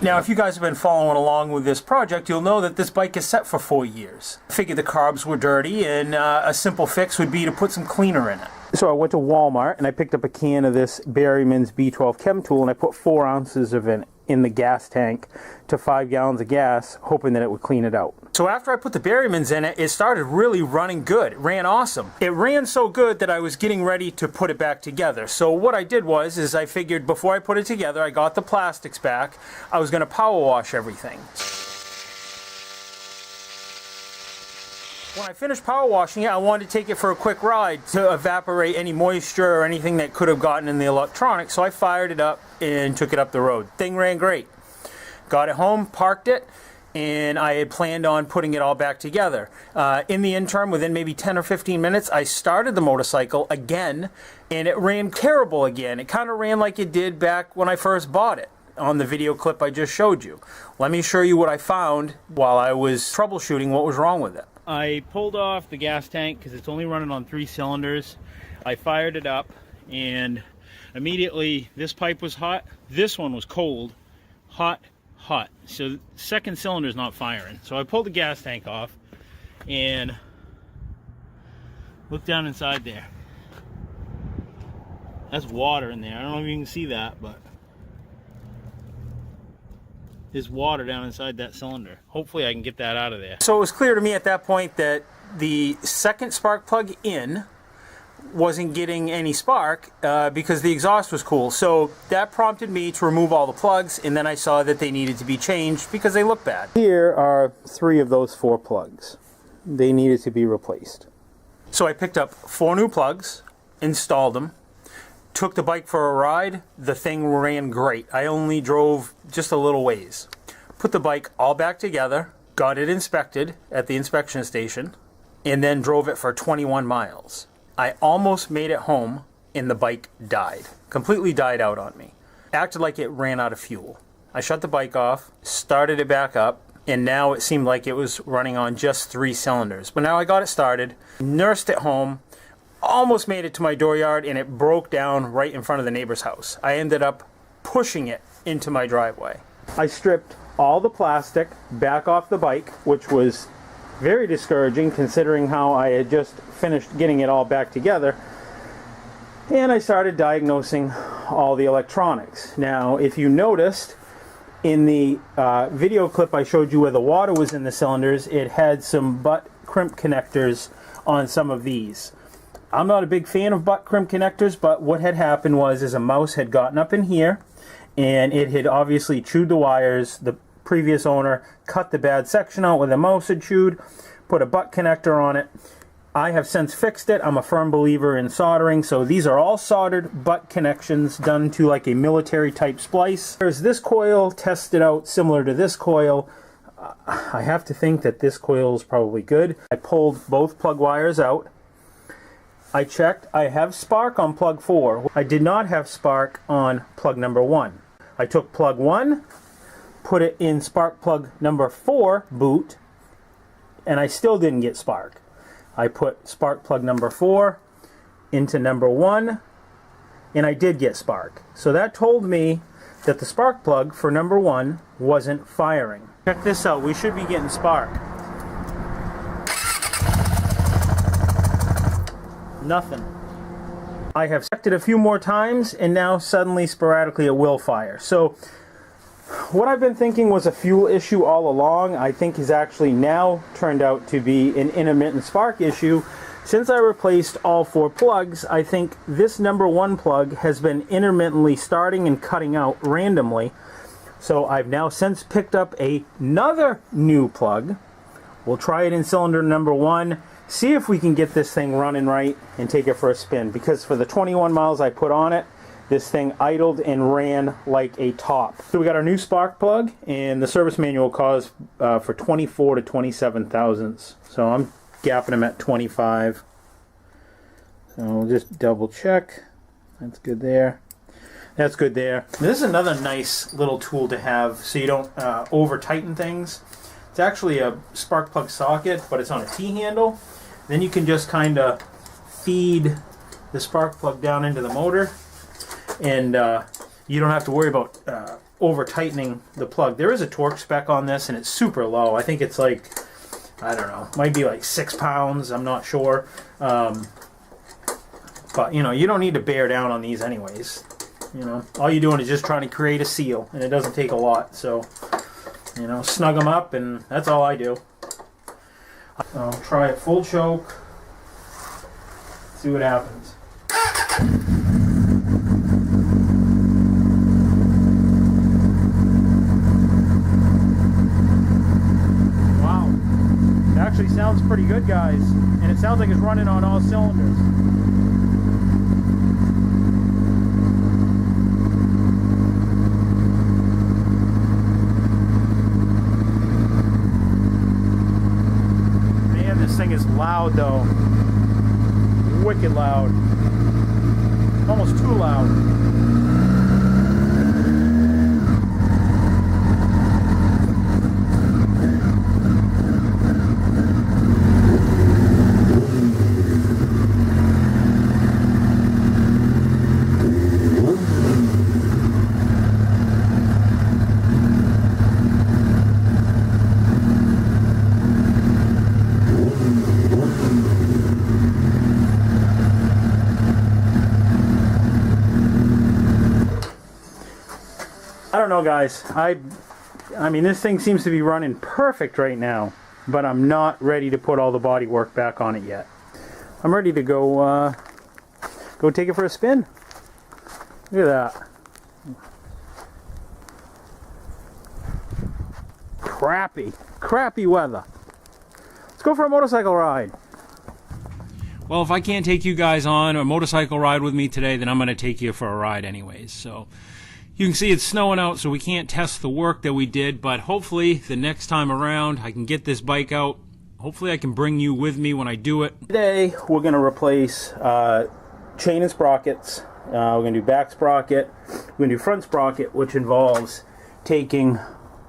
Now, if you guys have been following along with this project, you'll know that this bike is set for 4 years. I figured the carbs were dirty, and a simple fix would be to put some cleaner in it. So I went to Walmart, and I picked up a can of this Berryman's B12 Chem Tool, and I put 4 ounces of it in the gas tank to 5 gallons of gas, hoping that it would clean it out. So after I put the Berryman's in it, it started really running good. It ran awesome. It ran so good that I was getting ready to put it back together. So what I did was, I figured before I put it together, I got the plastics back, I was going to power wash everything. When I finished power washing it, I wanted to take it for a quick ride to evaporate any moisture or anything that could have gotten in the electronics. So I fired it up and took it up the road. Thing ran great. Got it home, parked it, and I had planned on putting it all back together. In the interim, within maybe 10 or 15 minutes, I started the motorcycle again, and it ran terrible again. It kind of ran like it did back when I first bought it on the video clip I just showed you. Let me show you what I found while I was troubleshooting what was wrong with it. I pulled off the gas tank because it's only running on 3 cylinders. I fired it up, and immediately this pipe was hot. This one was cold, hot, hot. So the second cylinder is not firing. So I pulled the gas tank off and look down inside there. That's water in there. I don't know if you can see that, but there's water down inside that cylinder. Hopefully I can get that out of there. So it was clear to me at that point that the second spark plug in wasn't getting any spark because the exhaust was cool. So that prompted me to remove all the plugs, and then I saw that they needed to be changed because they look bad. Here are 3 of those 4 plugs. They needed to be replaced. So I picked up 4 new plugs, installed them, took the bike for a ride. The thing ran great. I only drove just a little ways. Put the bike all back together, got it inspected at the inspection station, and then drove it for 21 miles. I almost made it home, and the bike died. Completely died out on me. Acted like it ran out of fuel. I shut the bike off, started it back up, and now it seemed like it was running on just 3 cylinders. But now I got it started, nursed it home, almost made it to my dooryard, and it broke down right in front of the neighbor's house. I ended up pushing it into my driveway. I stripped all the plastic back off the bike, which was very discouraging considering how I had just finished getting it all back together. And I started diagnosing all the electronics. Now, if you noticed, in the video clip I showed you where the water was in the cylinders, it had some butt crimp connectors on some of these. I'm not a big fan of butt crimp connectors, but what had happened was a mouse had gotten up in here, and it had obviously chewed the wires. The previous owner cut the bad section out where the mouse had chewed, put a butt connector on it. I have since fixed it. I'm a firm believer in soldering, so these are all soldered butt connections done to like a military type splice. There's this coil tested out similar to this coil. I have to think that this coil is probably good. I pulled both plug wires out. I checked. I have spark on plug 4. I did not have spark on plug number 1. I took plug 1, put it in spark plug number 4 boot, and I still didn't get spark. I put spark plug number 4 into number 1, and I did get spark. So that told me that the spark plug for number 1 wasn't firing. Check this out. We should be getting spark. Nothing. I have checked it a few more times, and now suddenly, sporadically, it will fire. So what I've been thinking was a fuel issue all along, I think has actually now turned out to be an intermittent spark issue. Since I replaced all 4 plugs, I think this number 1 plug has been intermittently starting and cutting out randomly. So I've now since picked up another new plug. We'll try it in cylinder number 1. See if we can get this thing running right and take it for a spin, because for the 21 miles I put on it, this thing idled and ran like a top. So we got our new spark plug, and the service manual calls for 24 to 27 thousandths. So I'm gapping them at 25. So we'll just double check. That's good there. That's good there. This is another nice little tool to have so you don't over tighten things. It's actually a spark plug socket, but it's on a T-handle. Then you can just kind of feed the spark plug down into the motor, and you don't have to worry about over tightening the plug. There is a torque spec on this, and it's super low. I think it's like, I don't know, might be like 6 pounds. I'm not sure. But you know, you don't need to bear down on these anyways. You know, all you're doing is just trying to create a seal, and it doesn't take a lot. So, you know, snug them up, and that's all I do. I'll try a full choke. See what happens. Wow. It actually sounds pretty good, guys. And it sounds like it's running on all cylinders. Man, this thing is loud though. Wicked loud. Almost too loud. I don't know, guys. I mean, this thing seems to be running perfect right now, but I'm not ready to put all the body work back on it yet. I'm ready to go take it for a spin. Look at that. Crappy weather. Let's go for a motorcycle ride. Well, if I can't take you guys on a motorcycle ride with me today, then I'm going to take you for a ride anyways. So you can see it's snowing out, so we can't test the work that we did, but hopefully the next time around I can get this bike out. Hopefully I can bring you with me when I do it. Today we're going to replace chain and sprockets. We're going to do back sprocket. We're going to do front sprocket, which involves taking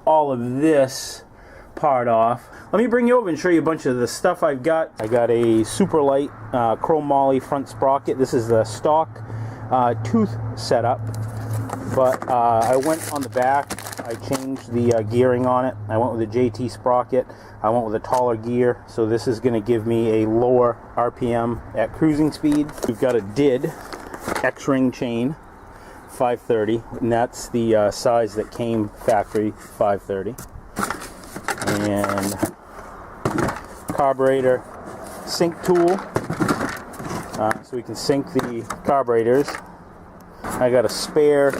all of this part off. Let me bring you over and show you a bunch of the stuff I've got. I got a super light chrome moly front sprocket. This is the stock tooth setup. But I went on the back, I changed the gearing on it. I went with a JT sprocket. I went with a taller gear, so this is going to give me a lower RPM at cruising speed. We've got a DID X-ring chain, 530, and that's the size that came factory, 530. And carburetor sync tool, so we can sync the carburetors. I got a spare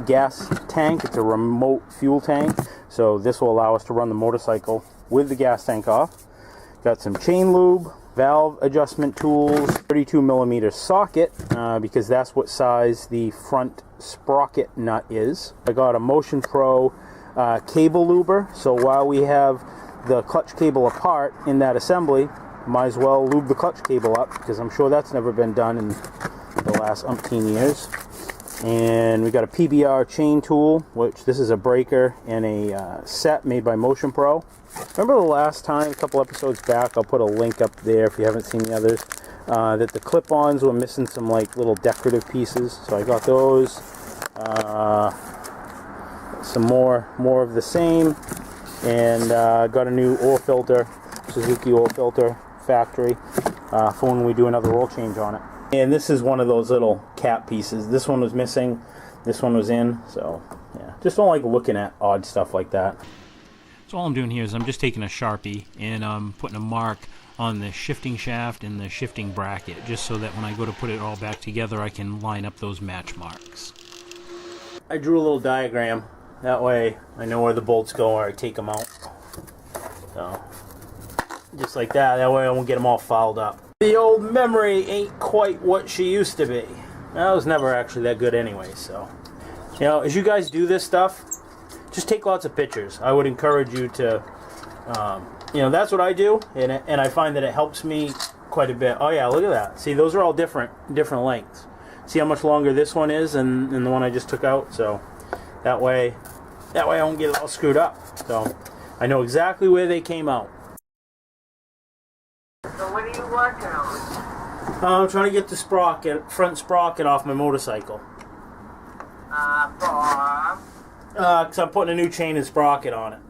gas tank. It's a remote fuel tank, so this will allow us to run the motorcycle with the gas tank off. Got some chain lube, valve adjustment tools, 32mm socket, because that's what size the front sprocket nut is. I got a Motion Pro cable luber, so while we have the clutch cable apart in that assembly, might as well lube the clutch cable up, because I'm sure that's never been done in the last umpteen years. And we got a PBR chain tool, which this is a breaker and a set made by Motion Pro. Remember the last time, a couple episodes back, I'll put a link up there if you haven't seen the others, that the clip-ons were missing some like little decorative pieces, so I got those. Some more of the same, and got a new oil filter, Suzuki oil filter, factory, for when we do another oil change on it. And this is one of those little cap pieces. This one was missing, this one was in, so yeah. Just don't like looking at odd stuff like that. So all I'm doing here is I'm just taking a Sharpie and I'm putting a mark on the shifting shaft and the shifting bracket, just so that when I go to put it all back together, I can line up those match marks. I drew a little diagram. That way I know where the bolts go or I take them out. So, just like that. That way I won't get them all fouled up. The old memory ain't quite what she used to be. That was never actually that good anyway, so. You know, as you guys do this stuff, just take lots of pictures. I would encourage you to, you know, that's what I do, and I find that it helps me quite a bit. Oh yeah, look at that. See, those are all different lengths. See how much longer this one is than the one I just took out? So that way I won't get it all screwed up. So I know exactly where they came out. So what are you working on? I'm trying to get the front sprocket off my motorcycle. For? Because I'm putting a new chain and sprocket on it.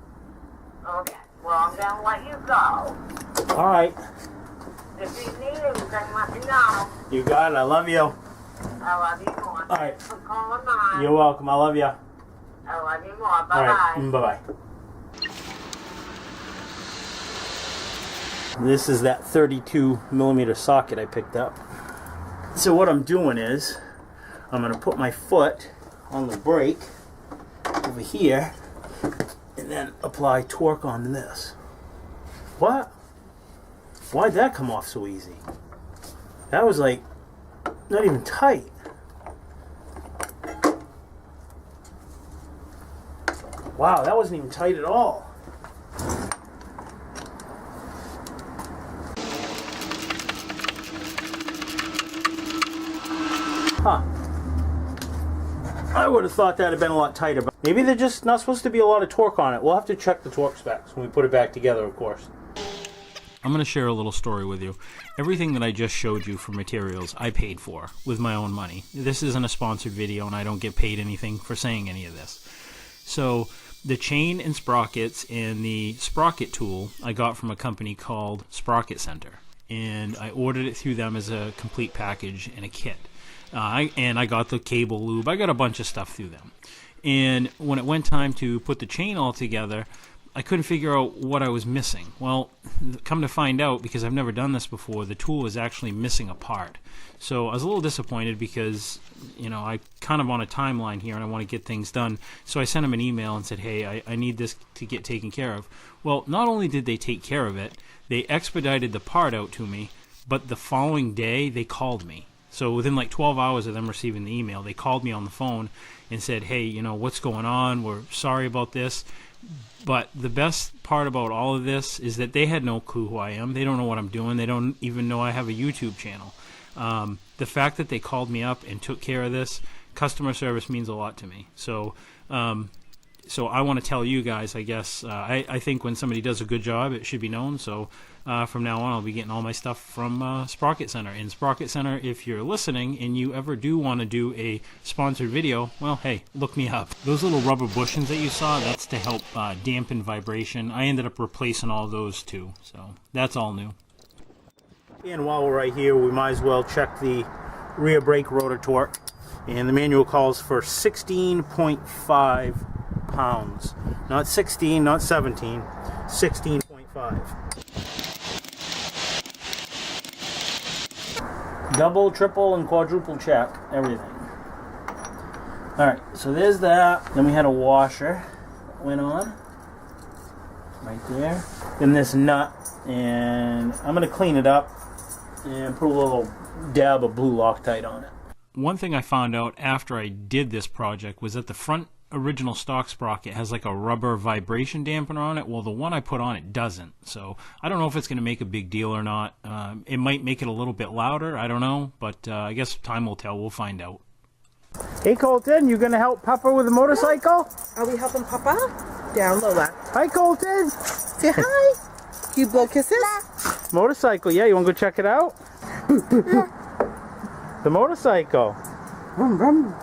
Okay. Well, I'm going to let you go. All right. If you need anything, let me know. You got it. I love you. I love you more. All right. Thanks for calling mine. You're welcome. I love you. I love you more. Bye-bye. All right. Bye-bye. This is that 32 millimeter socket I picked up. So what I'm doing is I'm going to put my foot on the brake over here and then apply torque on this. What? Why'd that come off so easy? That was like not even tight. Wow, that wasn't even tight at all. Huh. I would have thought that'd have been a lot tighter, but maybe they're just not supposed to be a lot of torque on it. We'll have to check the torque specs when we put it back together, of course. I'm going to share a little story with you. Everything that I just showed you for materials, I paid for with my own money. This isn't a sponsored video, and I don't get paid anything for saying any of this. So the chain and sprockets and the sprocket tool I got from a company called Sprocket Center, and I ordered it through them as a complete package and a kit. And I got the cable lube. I got a bunch of stuff through them. And when it went time to put the chain all together, I couldn't figure out what I was missing. Well, come to find out, because I've never done this before, the tool was actually missing a part. So I was a little disappointed because, you know, I kind of on a timeline here and I want to get things done. So I sent them an email and said, hey, I need this to get taken care of. Well, not only did they take care of it, they expedited the part out to me, but the following day they called me. So within like 12 hours of them receiving the email, they called me on the phone and said, hey, you know, what's going on? We're sorry about this. But the best part about all of this is that they had no clue who I am. They don't know what I'm doing. They don't even know I have a YouTube channel. The fact that they called me up and took care of this, customer service means a lot to me. So so I want to tell you guys, I guess, I think when somebody does a good job, it should be known. So from now on, I'll be getting all my stuff from Sprocket Center. And Sprocket Center, if you're listening and you ever do want to do a sponsored video, well, hey, look me up. Those little rubber bushings that you saw, that's to help dampen vibration. I ended up replacing all those too. So that's all new. And while we're right here, we might as well check the rear brake rotor torque. And the manual calls for 16.5 pounds. Not 16, not 17, 16.5. Double, triple, and quadruple check everything. Alright, so there's that. Then we had a washer that went on. Right there. Then this nut. And I'm going to clean it up and put a little dab of blue Loctite on it. One thing I found out after I did this project was that the front original stock sprocket has like a rubber vibration dampener on it. Well, the one I put on it doesn't. So I don't know if it's going to make a big deal or not. It might make it a little bit louder. I don't know. But I guess time will tell. We'll find out. Hey, Colton, you going to help Papa with the motorcycle? Are we helping Papa? Down low left. Hi, Colton. Say hi. You blow kisses? Motorcycle, yeah. You want to go check it out? The motorcycle. Vroom, vroom.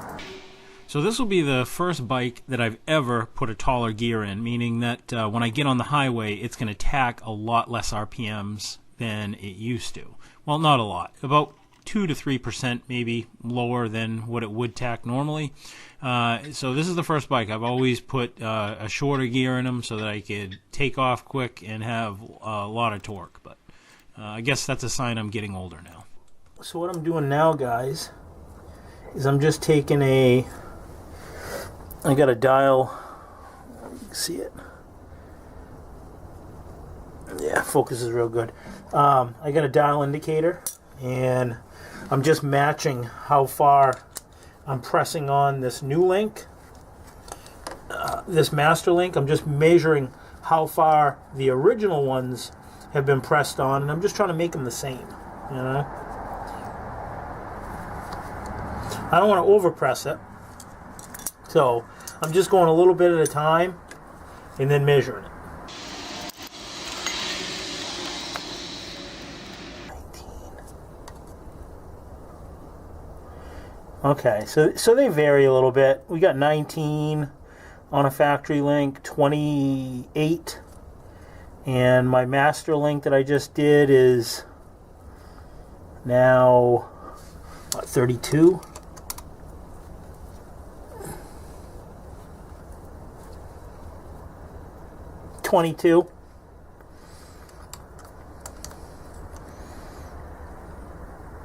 So this will be the first bike that I've ever put a taller gear in, meaning that when I get on the highway, it's going to tack a lot less RPMs than it used to. Well, not a lot. About 2 to 3% maybe lower than what it would tack normally. So this is the first bike. I've always put a shorter gear in them so that I could take off quick and have a lot of torque. But I guess that's a sign I'm getting older now. So what I'm doing now, guys, is I'm just taking I got a dial. You can see it. Yeah, focus is real good. I got a dial indicator, and I'm just matching how far I'm pressing on this new link, this master link. I'm just measuring how far the original ones have been pressed on, and I'm just trying to make them the same, you know. I don't want to overpress it, so I'm just going a little bit at a time and then measuring it. 19, Okay, so they vary a little bit. We got 19 on a factory link, 28, and my master link that I just did is now what, 32. $22.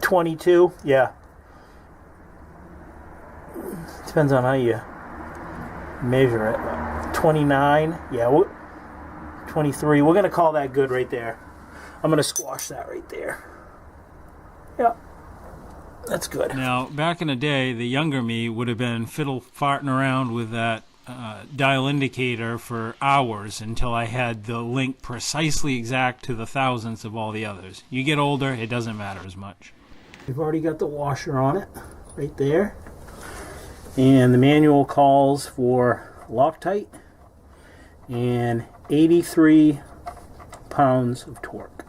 22, yeah. Depends on how you measure it. 29, yeah. 23. We're gonna call that good right there. I'm gonna squash that right there. Yeah, that's good. Now, back in the day, the younger me would have been fiddle farting around with that dial indicator for hours until I had the link precisely exact to the thousandths of all the others. You get older, it doesn't matter as much. We've already got the washer on it, right there. And the manual calls for Loctite and 83 pounds of torque.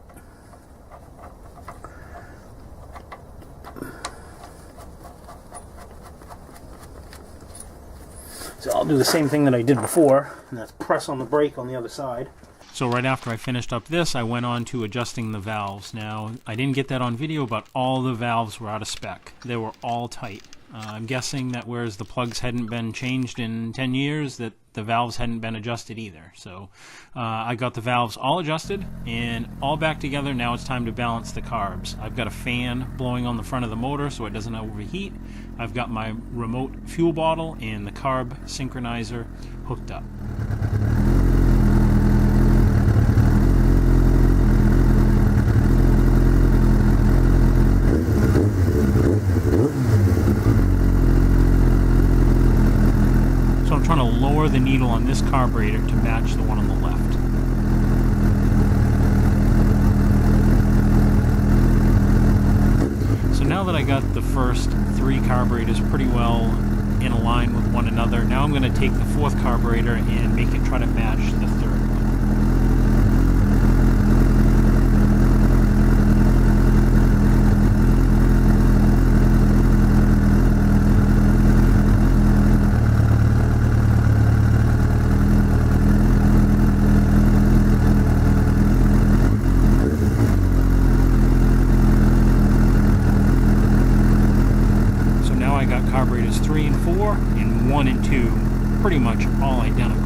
So I'll do the same thing that I did before, and that's press on the brake on the other side. So right after I finished up this, I went on to adjusting the valves. Now, I didn't get that on video, but all the valves were out of spec. They were all tight. I'm guessing that whereas the plugs hadn't been changed in 10 years, that the valves hadn't been adjusted either. So I got the valves all adjusted and all back together. Now it's time to balance the carbs. I've got a fan blowing on the front of the motor so it doesn't overheat. I've got my remote fuel bottle and the carb synchronizer hooked up. Trying to lower the needle on this carburetor to match the one on the left. So now that I got the first 3 carburetors pretty well in a line with one another, now I'm going to take the 4th carburetor and make it try to match the 3rd one. Carburetors 3 and 4 and 1 and 2 pretty much all identical.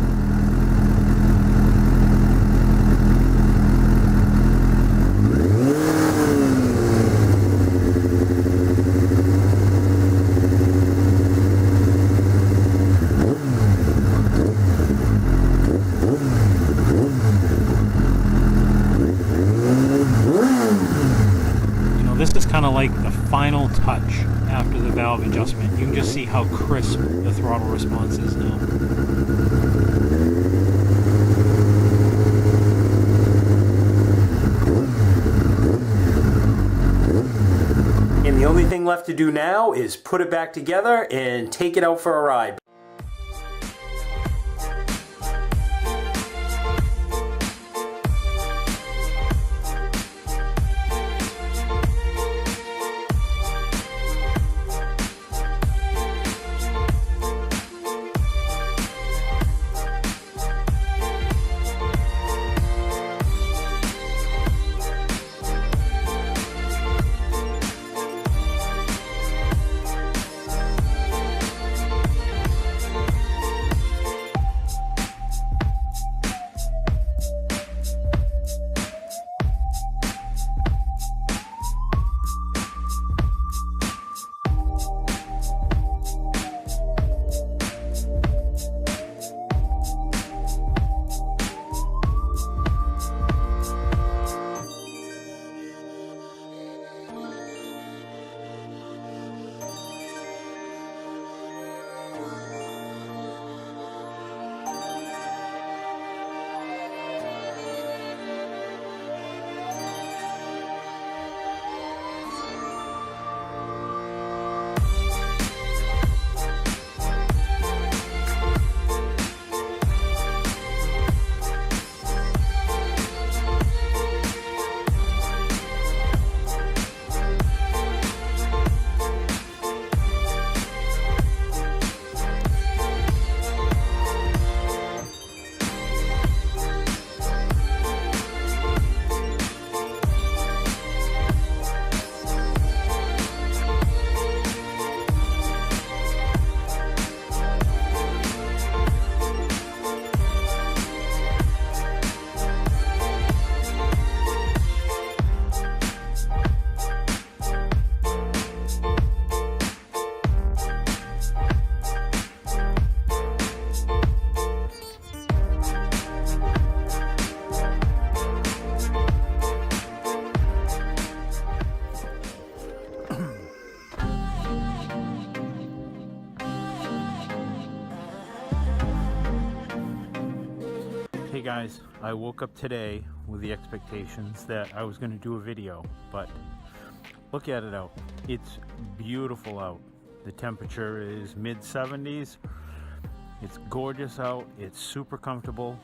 You know, this is kind of like the final touch after the valve adjustment. You can just see how crisp the throttle response is now. And the only thing left to do now is put it back together and take it out for a ride. Okay guys, I woke up today with the expectations that I was going to do a video, but look at it out. It's beautiful out. The temperature is mid-70s. It's gorgeous out. It's super comfortable.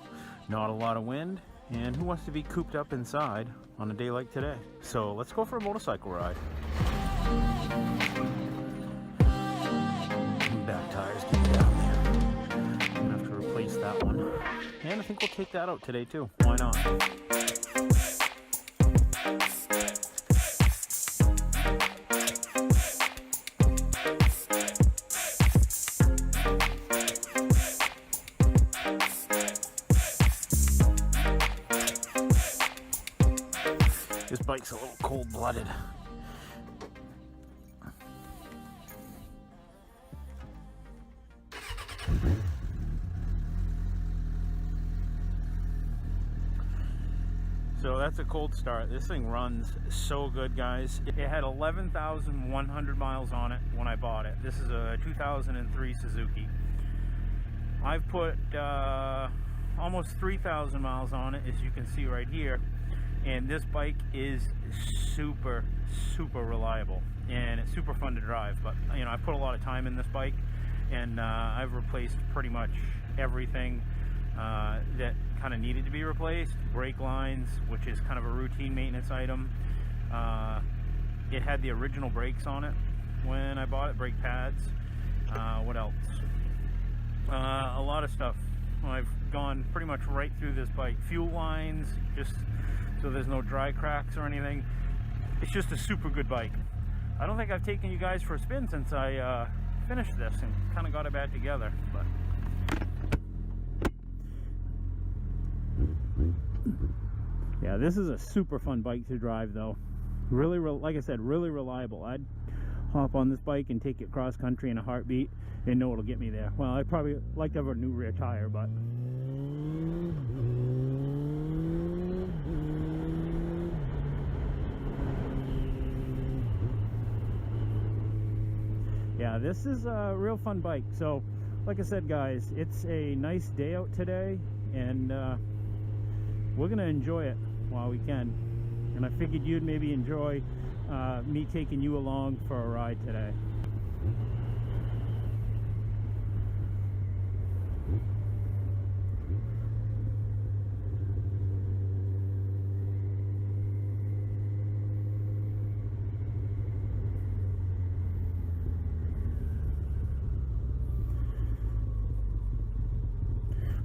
Not a lot of wind. And who wants to be cooped up inside on a day like today? So let's go for a motorcycle ride. Back tires getting down there. I'm gonna have to replace that one. And I think we'll take that out today too. Why not? This bike's a little cold-blooded. So that's a cold start. This thing runs so good, guys. It had 11,100 miles on it when I bought it. This is a 2003 Suzuki. I've put almost 3,000 miles on it, as you can see right here. And this bike is super reliable, and it's super fun to drive. But you know, I put a lot of time in this bike, and I've replaced pretty much everything that kind of needed to be replaced. Brake lines, which is kind of a routine maintenance item. It had the original brakes on it when I bought it, brake pads. What else? A lot of stuff. I've gone pretty much right through this bike. Fuel lines, just so there's no dry cracks or anything. It's just a super good bike. I don't think I've taken you guys for a spin since I finished this and kind of got it back together. But yeah, this is a super fun bike to drive though. Really, like I said, really reliable. I'd hop on this bike and take it cross country in a heartbeat and know it'll get me there. Well, I'd probably like to have a new rear tire, but yeah, this is a real fun bike. So like I said, guys, it's a nice day out today, and we're gonna enjoy it while we can. And I figured you'd maybe enjoy me taking you along for a ride today.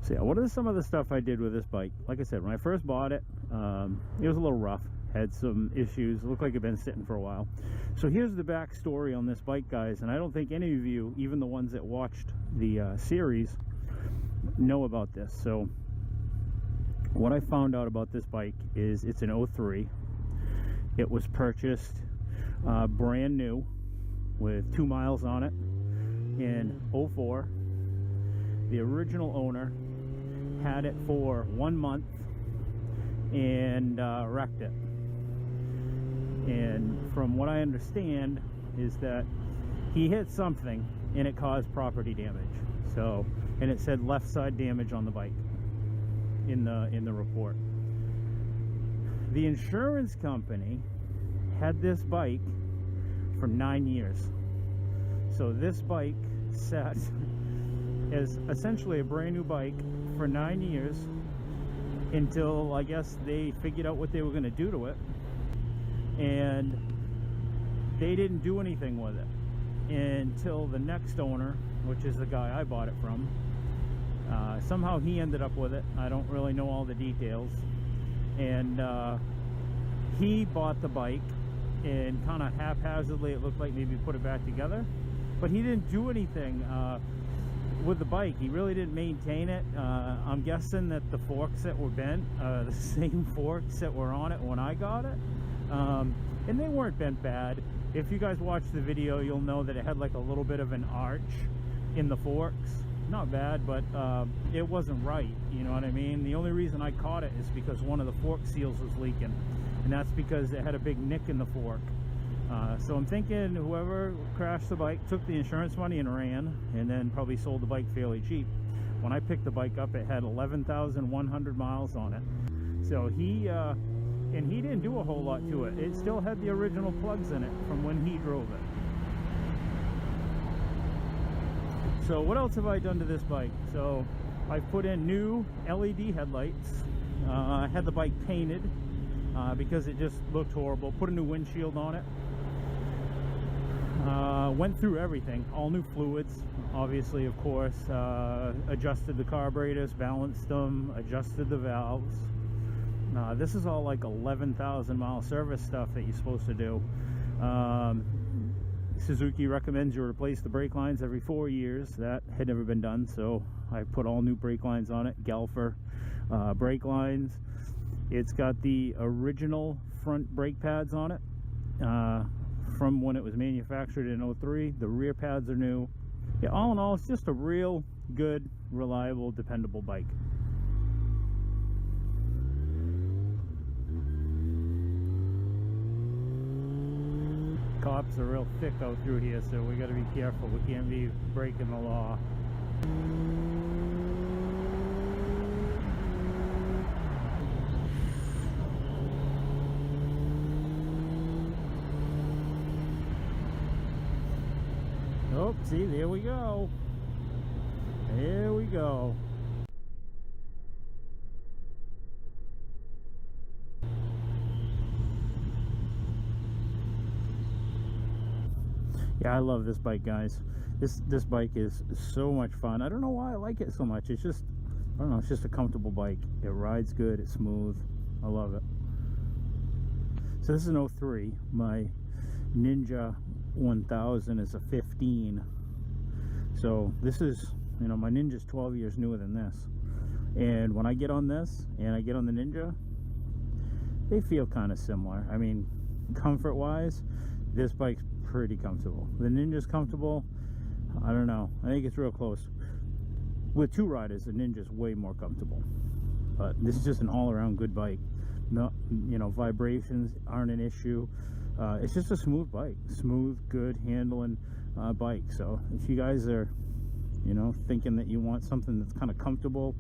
So yeah, what is some of the stuff I did with this bike? Like I said, when I first bought it, it was a little rough. Had some issues. It looked like it had been sitting for a while. So here's the backstory on this bike, guys. And I don't think any of you, even the ones that watched the series, know about this. So what I found out about this bike is it's an 03. It was purchased brand new with 2 miles on it in 04. The original owner had it for 1 month and wrecked it. And from what I understand is that he hit something and it caused property damage. So, and it said left side damage on the bike in the report. The insurance company had this bike for 9 years. So this bike sat as essentially a brand new bike for 9 years until I guess they figured out what they were going to do to it, and they didn't do anything with it until the next owner, which is the guy I bought it from. Somehow he ended up with it. I don't really know all the details, and he bought the bike and kind of haphazardly, it looked like maybe put it back together, but he didn't do anything with the bike. He really didn't maintain it. I'm guessing that the forks that were bent, the same forks that were on it when I got it, and they weren't bent bad. If you guys watch the video, you'll know that it had like a little bit of an arch in the forks. Not bad, but it wasn't right, you know what I mean? The only reason I caught it is because one of the fork seals was leaking, and that's because it had a big nick in the fork. So I'm thinking whoever crashed the bike took the insurance money and ran, and then probably sold the bike fairly cheap. When I picked the bike up, it had 11,100 miles on it. So he didn't do a whole lot to it. It still had the original plugs in it from when he drove it. So what else have I done to this bike? So I've put in new LED headlights. I had the bike painted because it just looked horrible. Put a new windshield on it. Went through everything, all new fluids, obviously, of course. Adjusted the carburetors, balanced them, adjusted the valves. This is all like 11,000 mile service stuff that you're supposed to do. Suzuki recommends you replace the brake lines every 4 years. That had never been done, so I put all new brake lines on it. Galfer brake lines. It's got the original front brake pads on it from when it was manufactured in 03. The rear pads are new. Yeah, all in all, it's just a real good, reliable, dependable bike. Cops are real thick out through here, so we got to be careful. We can't be breaking the law. Oh, see, there we go. There we go. Yeah, I love this bike, guys. This bike is so much fun. I don't know why I like it so much. It's just, I don't know, it's just a comfortable bike. It rides good, it's smooth. I love it. So this is an 03. My Ninja 1000 is a 15. So this is, you know, my Ninja's 12 years newer than this. And when I get on this and I get on the Ninja, they feel kind of similar. I mean, comfort wise, this bike's pretty comfortable. The Ninja's comfortable. I don't know, I think it's real close. With two riders, the Ninja's way more comfortable. But this is just an all-around good bike. No, you know, vibrations aren't an issue. It's just a smooth bike, smooth, good handling bike. So if you guys are, you know, thinking that you want something that's kind of comfortable,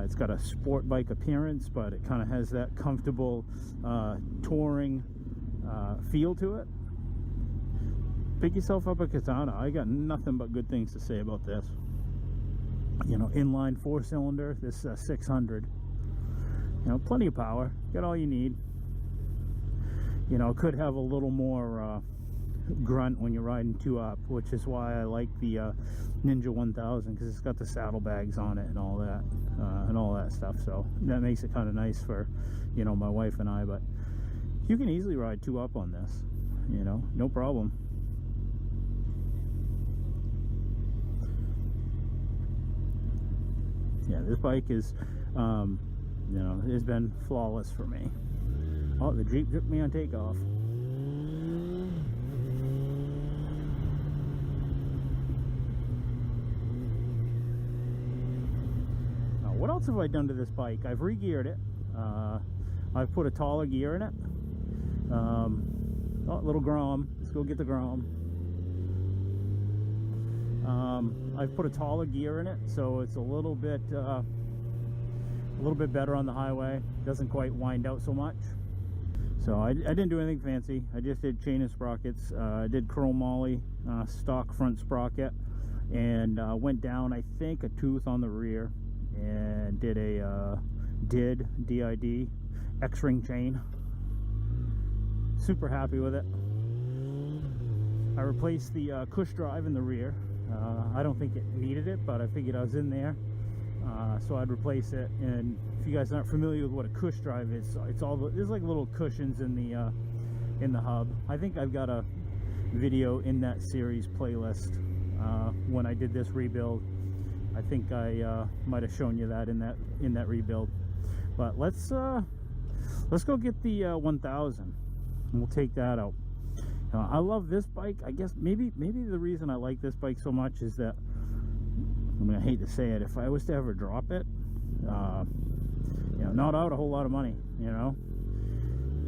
it's got a sport bike appearance, but it kind of has that comfortable touring feel to it. Pick yourself up a Katana. I got nothing but good things to say about this. You know, inline 4-cylinder, this 600. You know, plenty of power, got all you need. You know, could have a little more grunt when you're riding 2-up, which is why I like the Ninja 1000, because it's got the saddlebags on it and all that stuff. So that makes it kind of nice for, you know, my wife and I. But you can easily ride 2-up on this, you know, no problem. Yeah, this bike is, you know, has been flawless for me. Oh, the Jeep took me on takeoff. Now, what else have I done to this bike? I've re-geared it. I've put a taller gear in it. Oh, little Grom. Let's go get the Grom. I've put a taller gear in it, so it's a little bit better on the highway. Doesn't quite wind out so much. So I didn't do anything fancy. I just did chain and sprockets. I did chrome moly stock front sprocket, and went down, I think, a tooth on the rear, and did a DID X-ring chain. Super happy with it. I replaced the cush drive in the rear. I don't think it needed it, but I figured I was in there, so I'd replace it. And if you guys aren't familiar with what a cush drive is, there's like little cushions in the hub. I think I've got a video in that series playlist when I did this rebuild. I think I might have shown you that in that rebuild. But let's go get the 1000, and we'll take that out. I love this bike. I guess maybe the reason I like this bike so much is that, I mean, I hate to say it, if I was to ever drop it, you know, not out a whole lot of money. You know,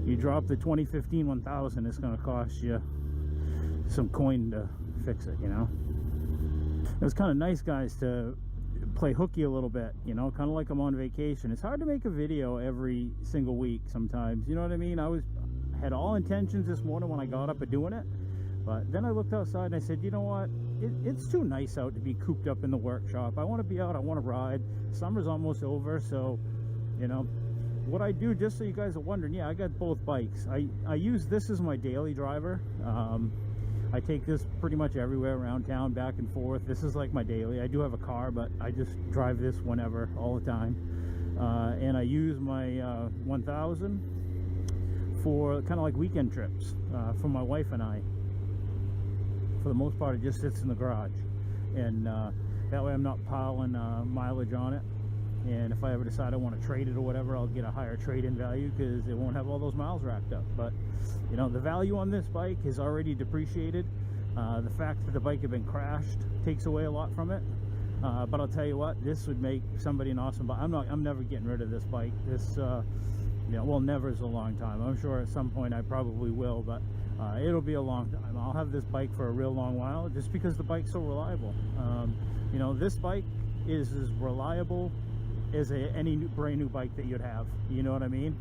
you drop the 2015 1000, it's going to cost you some coin to fix it. You know, it was kind of nice, guys, to play hooky a little bit, you know, kind of like I'm on vacation. It's hard to make a video every single week sometimes, you know what I mean? I had all intentions this morning when I got up of doing it, but then I looked outside and I said, you know what, it's too nice out to be cooped up in the workshop. I want to be out, I want to ride. Summer's almost over, so, you know, what I do, just so you guys are wondering, yeah, I got both bikes. I use this as my daily driver. I take this pretty much everywhere around town, back and forth. This is like my daily. I do have a car, but I just drive this whenever, all the time. And I use my 1000 for kind of like weekend trips for my wife and I. For the most part, it just sits in the garage, and that way I'm not piling mileage on it. And if I ever decide I want to trade it or whatever, I'll get a higher trade-in value because it won't have all those miles racked up. But, you know, the value on this bike is already depreciated. The fact that the bike had been crashed takes away a lot from it. But I'll tell you what, this would make somebody an awesome bike. I'm never getting rid of this bike. This, you know, well, never is a long time. I'm sure at some point I probably will, but it'll be a long time. I'll have this bike for a real long while just because the bike's so reliable. You know, this bike is as reliable as any brand new bike that you'd have, you know what I mean?